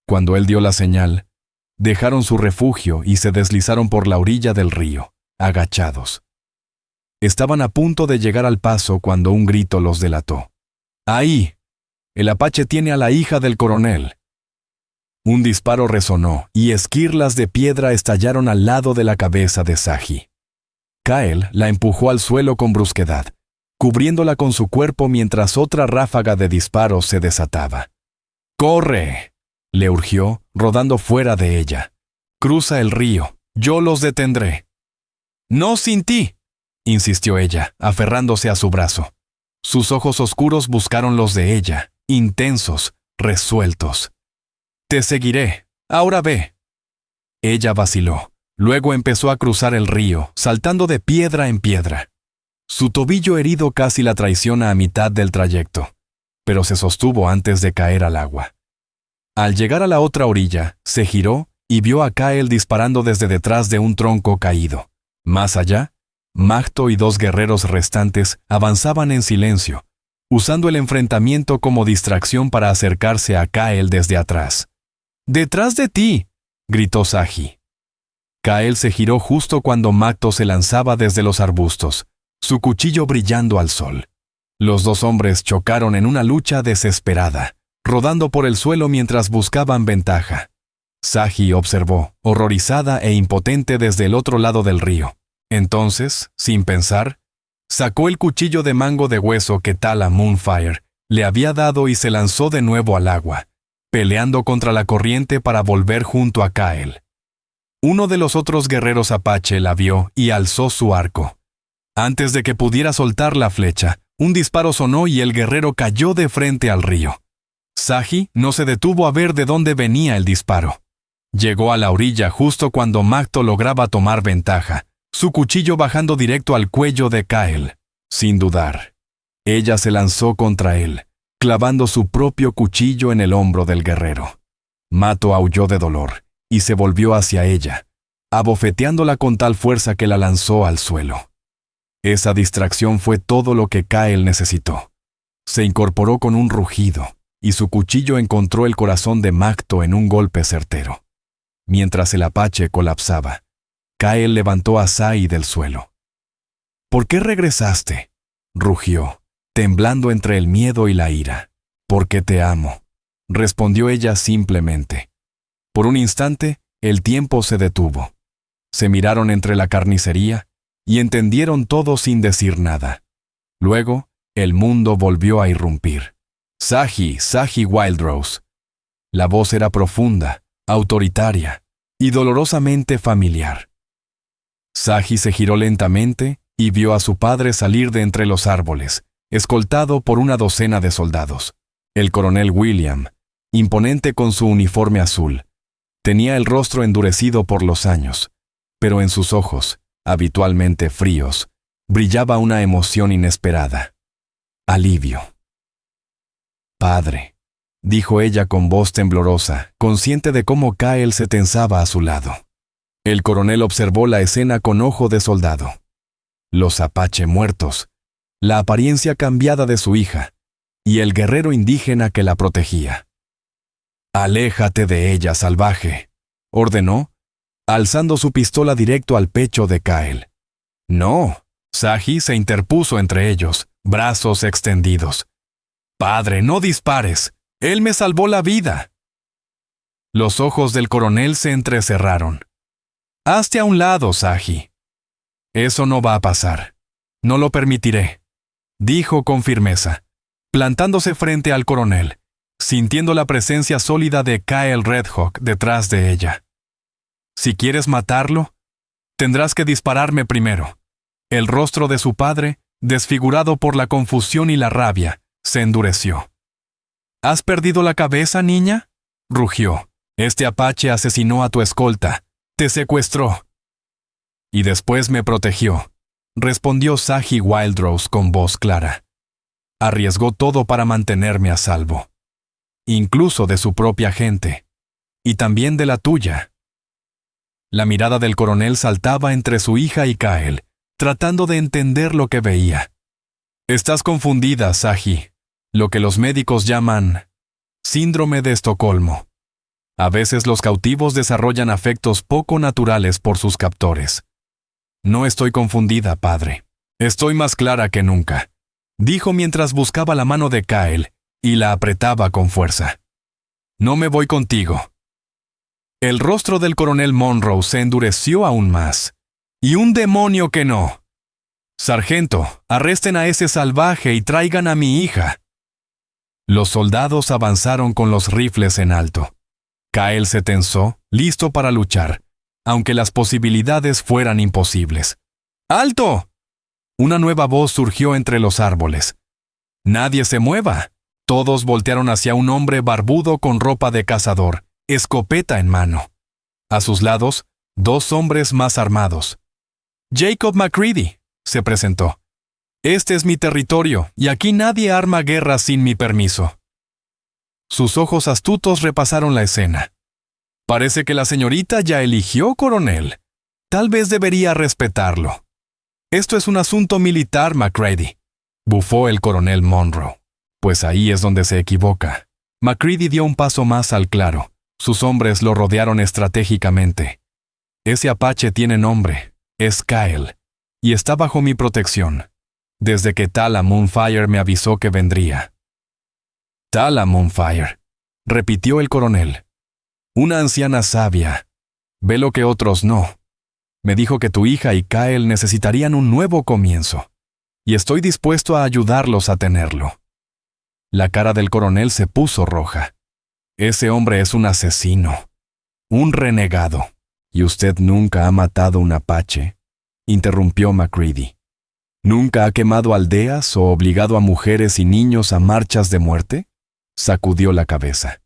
Cuando él dio la señal, dejaron su refugio y se deslizaron por la orilla del río, agachados. Estaban a punto de llegar al paso cuando un grito los delató. «¡Ahí! El apache tiene a la hija del coronel». Un disparo resonó y esquirlas de piedra estallaron al lado de la cabeza de Saji. Kael la empujó al suelo con brusquedad, cubriéndola con su cuerpo mientras otra ráfaga de disparos se desataba. «¡Corre!», le urgió, rodando fuera de ella. «Cruza el río, yo los detendré». «No sin ti», insistió ella, aferrándose a su brazo. Sus ojos oscuros buscaron los de ella, intensos, resueltos. «Te seguiré, ahora ve». Ella vaciló, luego empezó a cruzar el río, saltando de piedra en piedra. Su tobillo herido casi la traiciona a mitad del trayecto, pero se sostuvo antes de caer al agua. Al llegar a la otra orilla, se giró y vio a Kael disparando desde detrás de un tronco caído. Más allá, Mahto y 2 guerreros restantes avanzaban en silencio, usando el enfrentamiento como distracción para acercarse a Kael desde atrás. «¡Detrás de ti!», gritó Saji. Kael se giró justo cuando Mahto se lanzaba desde los arbustos, su cuchillo brillando al sol. Los 2 hombres chocaron en una lucha desesperada, rodando por el suelo mientras buscaban ventaja. Saji observó, horrorizada e impotente desde el otro lado del río. Entonces, sin pensar, sacó el cuchillo de mango de hueso que Tala Moonfire le había dado y se lanzó de nuevo al agua, peleando contra la corriente para volver junto a Kael. Uno de los otros guerreros apache la vio y alzó su arco. Antes de que pudiera soltar la flecha, un disparo sonó y el guerrero cayó de frente al río. Saji no se detuvo a ver de dónde venía el disparo. Llegó a la orilla justo cuando Mahto lograba tomar ventaja, su cuchillo bajando directo al cuello de Kael. Sin dudar, ella se lanzó contra él, clavando su propio cuchillo en el hombro del guerrero. Mahto aulló de dolor y se volvió hacia ella, abofeteándola con tal fuerza que la lanzó al suelo. Esa distracción fue todo lo que Kael necesitó. Se incorporó con un rugido, y su cuchillo encontró el corazón de Mahto en un golpe certero. Mientras el apache colapsaba, Kael levantó a Sai del suelo. «¿Por qué regresaste?», rugió, temblando entre el miedo y la ira. «Porque te amo», respondió ella simplemente. Por un instante, el tiempo se detuvo. Se miraron entre la carnicería y entendieron todo sin decir nada. Luego, el mundo volvió a irrumpir. «Saji, Saji Wildrose». La voz era profunda, autoritaria y dolorosamente familiar. Saji se giró lentamente y vio a su padre salir de entre los árboles, escoltado por una docena de soldados. El coronel William, imponente con su uniforme azul, tenía el rostro endurecido por los años, pero en sus ojos, habitualmente fríos, brillaba una emoción inesperada. Alivio. «Padre», dijo ella con voz temblorosa, consciente de cómo Kael se tensaba a su lado. El coronel observó la escena con ojo de soldado. Los apache muertos, la apariencia cambiada de su hija, y el guerrero indígena que la protegía. «Aléjate de ella, salvaje», ordenó, alzando su pistola directo al pecho de Kael. «No», Saji se interpuso entre ellos, brazos extendidos. «Padre, no dispares. Él me salvó la vida». Los ojos del coronel se entrecerraron. «Hazte a un lado, Saji». «Eso no va a pasar. No lo permitiré», dijo con firmeza, plantándose frente al coronel, sintiendo la presencia sólida de Kael Redhawk detrás de ella. «Si quieres matarlo, tendrás que dispararme primero». El rostro de su padre, desfigurado por la confusión y la rabia, se endureció. ¿Has perdido la cabeza, niña?, rugió. Este apache asesinó a tu escolta. Te secuestró. Y después me protegió, respondió Saji Wildrose con voz clara. Arriesgó todo para mantenerme a salvo, incluso de su propia gente, y también de la tuya. La mirada del coronel saltaba entre su hija y Kyle, tratando de entender lo que veía. Estás confundida, Saji. Lo que los médicos llaman síndrome de Estocolmo. A veces los cautivos desarrollan afectos poco naturales por sus captores. No estoy confundida, padre. Estoy más clara que nunca, dijo mientras buscaba la mano de Kyle y la apretaba con fuerza. No me voy contigo. El rostro del coronel Monroe se endureció aún más. ¡Y un demonio que no! Sargento, arresten a ese salvaje y traigan a mi hija. Los soldados avanzaron con los rifles en alto. Kyle se tensó, listo para luchar, aunque las posibilidades fueran imposibles. ¡Alto! Una nueva voz surgió entre los árboles. ¡Nadie se mueva! Todos voltearon hacia un hombre barbudo con ropa de cazador, escopeta en mano. A sus lados, dos hombres más armados. Jacob McCready, se presentó. Este es mi territorio, y aquí nadie arma guerra sin mi permiso. Sus ojos astutos repasaron la escena. Parece que la señorita ya eligió coronel. Tal vez debería respetarlo. Esto es un asunto militar, McCready, bufó el coronel Monroe. Pues ahí es donde se equivoca. McCready dio un paso más al claro. Sus hombres lo rodearon estratégicamente. Ese apache tiene nombre. Es Kyle. Y está bajo mi protección, desde que Tala Moonfire me avisó que vendría. Tala Moonfire, repitió el coronel. Una anciana sabia. Ve lo que otros no. Me dijo que tu hija y Kyle necesitarían un nuevo comienzo, y estoy dispuesto a ayudarlos a tenerlo. La cara del coronel se puso roja. Ese hombre es un asesino, un renegado. ¿Y usted nunca ha matado un apache?, interrumpió McCready. ¿Nunca ha quemado aldeas o obligado a mujeres y niños a marchas de muerte?, sacudió la cabeza.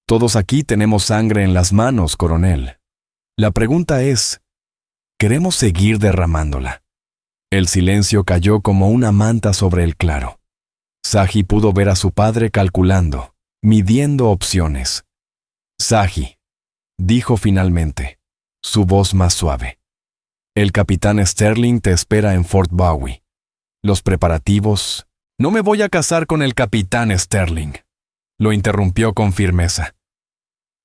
Todos aquí tenemos sangre en las manos, coronel. La pregunta es, ¿queremos seguir derramándola? El silencio cayó como una manta sobre el claro. Saji pudo ver a su padre calculando, midiendo opciones. Saji, dijo finalmente, su voz más suave. El capitán Sterling te espera en Fort Bowie. Los preparativos... No me voy a casar con el capitán Sterling, lo interrumpió con firmeza.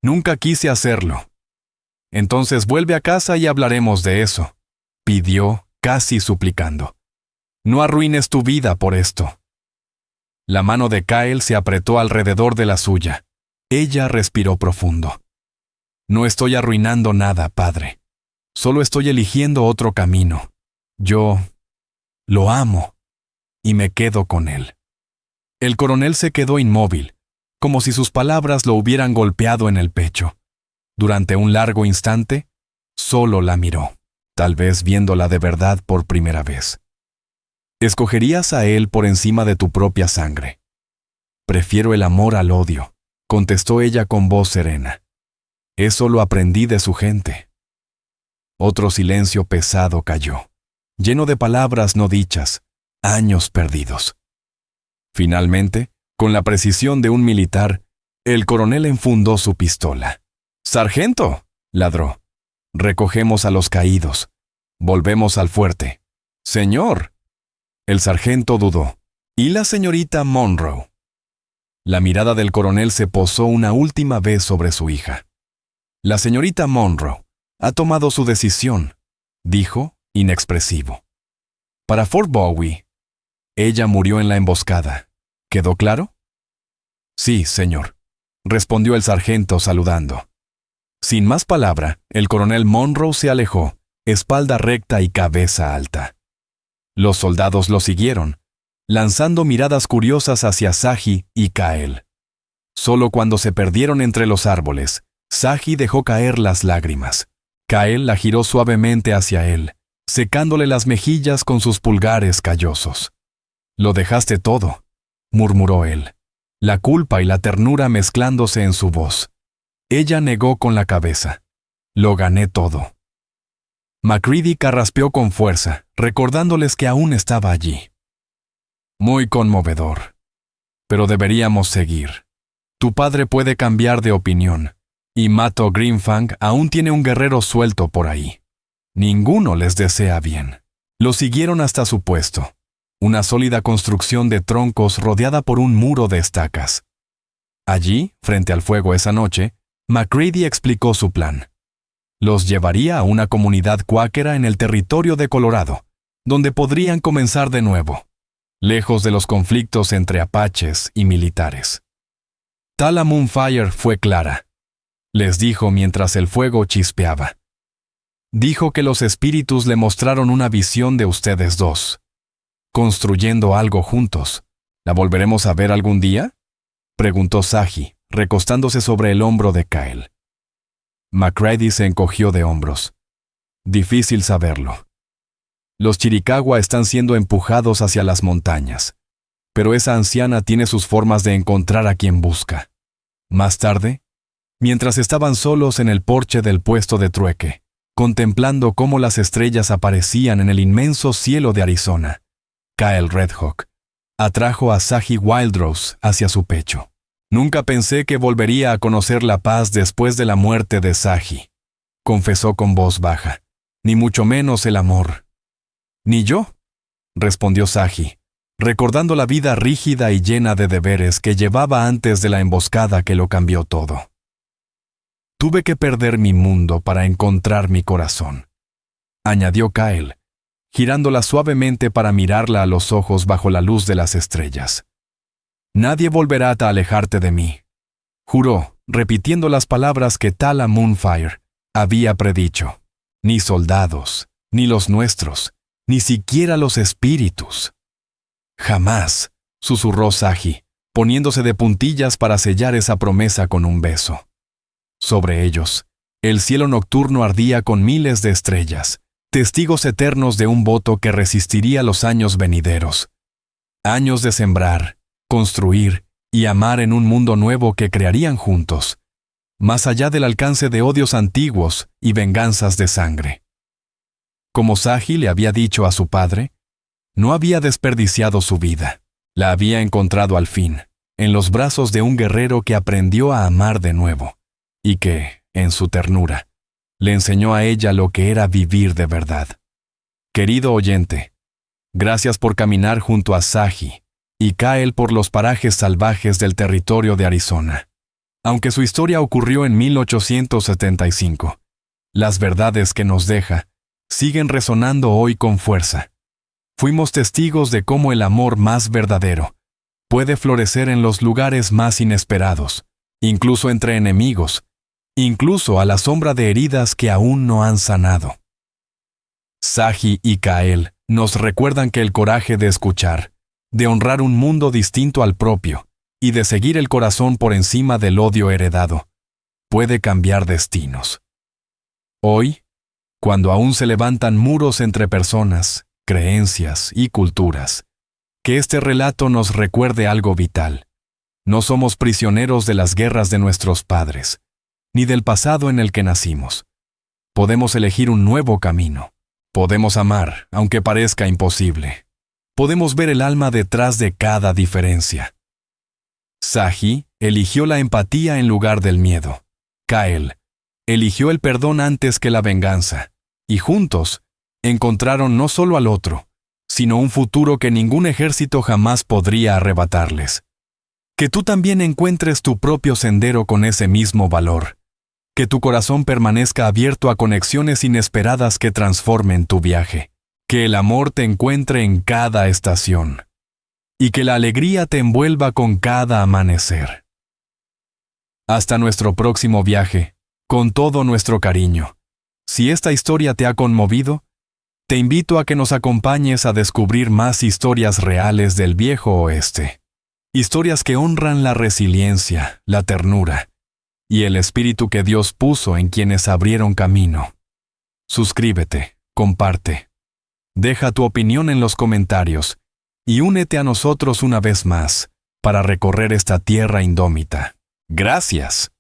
Nunca quise hacerlo. Entonces vuelve a casa y hablaremos de eso, pidió, casi suplicando. No arruines tu vida por esto. La mano de Kyle se apretó alrededor de la suya. Ella respiró profundo. No estoy arruinando nada, padre. Solo estoy eligiendo otro camino. Yo lo amo y me quedo con él. El coronel se quedó inmóvil, como si sus palabras lo hubieran golpeado en el pecho. Durante un largo instante, solo la miró, tal vez viéndola de verdad por primera vez. ¿Escogerías a él por encima de tu propia sangre? Prefiero el amor al odio, contestó ella con voz serena. Eso lo aprendí de su gente. Otro silencio pesado cayó, lleno de palabras no dichas, años perdidos. Finalmente, con la precisión de un militar, el coronel enfundó su pistola. «¡Sargento!», ladró. «Recogemos a los caídos. Volvemos al fuerte». «Señor». El sargento dudó. «¿Y la señorita Monroe?». La mirada del coronel se posó una última vez sobre su hija. «La señorita Monroe ha tomado su decisión», dijo, inexpresivo. «Para Fort Bowie. Ella murió en la emboscada. ¿Quedó claro?». «Sí, señor», respondió el sargento saludando. Sin más palabra, el coronel Monroe se alejó, espalda recta y cabeza alta. Los soldados lo siguieron, lanzando miradas curiosas hacia Saji y Kyle. Solo cuando se perdieron entre los árboles, Saji dejó caer las lágrimas. Kyle la giró suavemente hacia él, secándole las mejillas con sus pulgares callosos. «Lo dejaste todo», murmuró él. la culpa y la ternura mezclándose en su voz. Ella negó con la cabeza. Lo gané todo. Macready carraspeó con fuerza, recordándoles que aún estaba allí. Muy conmovedor. Pero deberíamos seguir. Tu padre puede cambiar de opinión, y Mato Grimfang aún tiene un guerrero suelto por ahí. Ninguno les desea bien. Lo siguieron hasta su puesto, una sólida construcción de troncos rodeada por un muro de estacas. Allí, frente al fuego esa noche, Macready explicó su plan. Los llevaría a una comunidad cuáquera en el territorio de Colorado, donde podrían comenzar de nuevo, lejos de los conflictos entre apaches y militares. Tala Moonfire fue clara. Les dijo mientras el fuego chispeaba. Dijo que los espíritus le mostraron una visión de ustedes dos, construyendo algo juntos. ¿La volveremos a ver algún día?, preguntó Saji, recostándose sobre el hombro de Kyle. Macready se encogió de hombros. Difícil saberlo. Los Chiricahua están siendo empujados hacia las montañas, pero esa anciana tiene sus formas de encontrar a quien busca. Más tarde, mientras estaban solos en el porche del puesto de trueque, contemplando cómo las estrellas aparecían en el inmenso cielo de Arizona, Kyle Redhawk atrajo a Saji Wildrose hacia su pecho. Nunca pensé que volvería a conocer la paz después de la muerte de Saji, confesó con voz baja, ni mucho menos el amor. Ni yo, respondió Saji, recordando la vida rígida y llena de deberes que llevaba antes de la emboscada que lo cambió todo. Tuve que perder mi mundo para encontrar mi corazón, añadió Kyle, girándola suavemente para mirarla a los ojos bajo la luz de las estrellas. Nadie volverá a alejarte de mí, juró, repitiendo las palabras que Tala Moonfire había predicho. Ni soldados, ni los nuestros, ni siquiera los espíritus. Jamás, susurró Saji, poniéndose de puntillas para sellar esa promesa con un beso. Sobre ellos, el cielo nocturno ardía con miles de estrellas, testigos eternos de un voto que resistiría los años venideros. Años de sembrar, construir y amar en un mundo nuevo que crearían juntos, más allá del alcance de odios antiguos y venganzas de sangre. Como Saji le había dicho a su padre, no había desperdiciado su vida. La había encontrado al fin, en los brazos de un guerrero que aprendió a amar de nuevo, y que, en su ternura, le enseñó a ella lo que era vivir de verdad. Querido oyente, gracias por caminar junto a Saji y Kyle por los parajes salvajes del territorio de Arizona. Aunque su historia ocurrió en 1875, las verdades que nos deja siguen resonando hoy con fuerza. Fuimos testigos de cómo el amor más verdadero puede florecer en los lugares más inesperados, incluso entre enemigos, incluso a la sombra de heridas que aún no han sanado. Saji y Kyle nos recuerdan que el coraje de escuchar, de honrar un mundo distinto al propio y de seguir el corazón por encima del odio heredado, puede cambiar destinos. Hoy, cuando aún se levantan muros entre personas, creencias y culturas, que este relato nos recuerde algo vital. No somos prisioneros de las guerras de nuestros padres, ni del pasado en el que nacimos. Podemos elegir un nuevo camino. Podemos amar, aunque parezca imposible. Podemos ver el alma detrás de cada diferencia. Saji eligió la empatía en lugar del miedo. Kyle eligió el perdón antes que la venganza. Y juntos, encontraron no solo al otro, sino un futuro que ningún ejército jamás podría arrebatarles. Que tú también encuentres tu propio sendero con ese mismo valor. Que tu corazón permanezca abierto a conexiones inesperadas que transformen tu viaje. Que el amor te encuentre en cada estación. Y que la alegría te envuelva con cada amanecer. Hasta nuestro próximo viaje, con todo nuestro cariño. Si esta historia te ha conmovido, te invito a que nos acompañes a descubrir más historias reales del viejo oeste. Historias que honran la resiliencia, la ternura y el espíritu que Dios puso en quienes abrieron camino. Suscríbete, comparte. Deja tu opinión en los comentarios y únete a nosotros una vez más para recorrer esta tierra indómita. Gracias.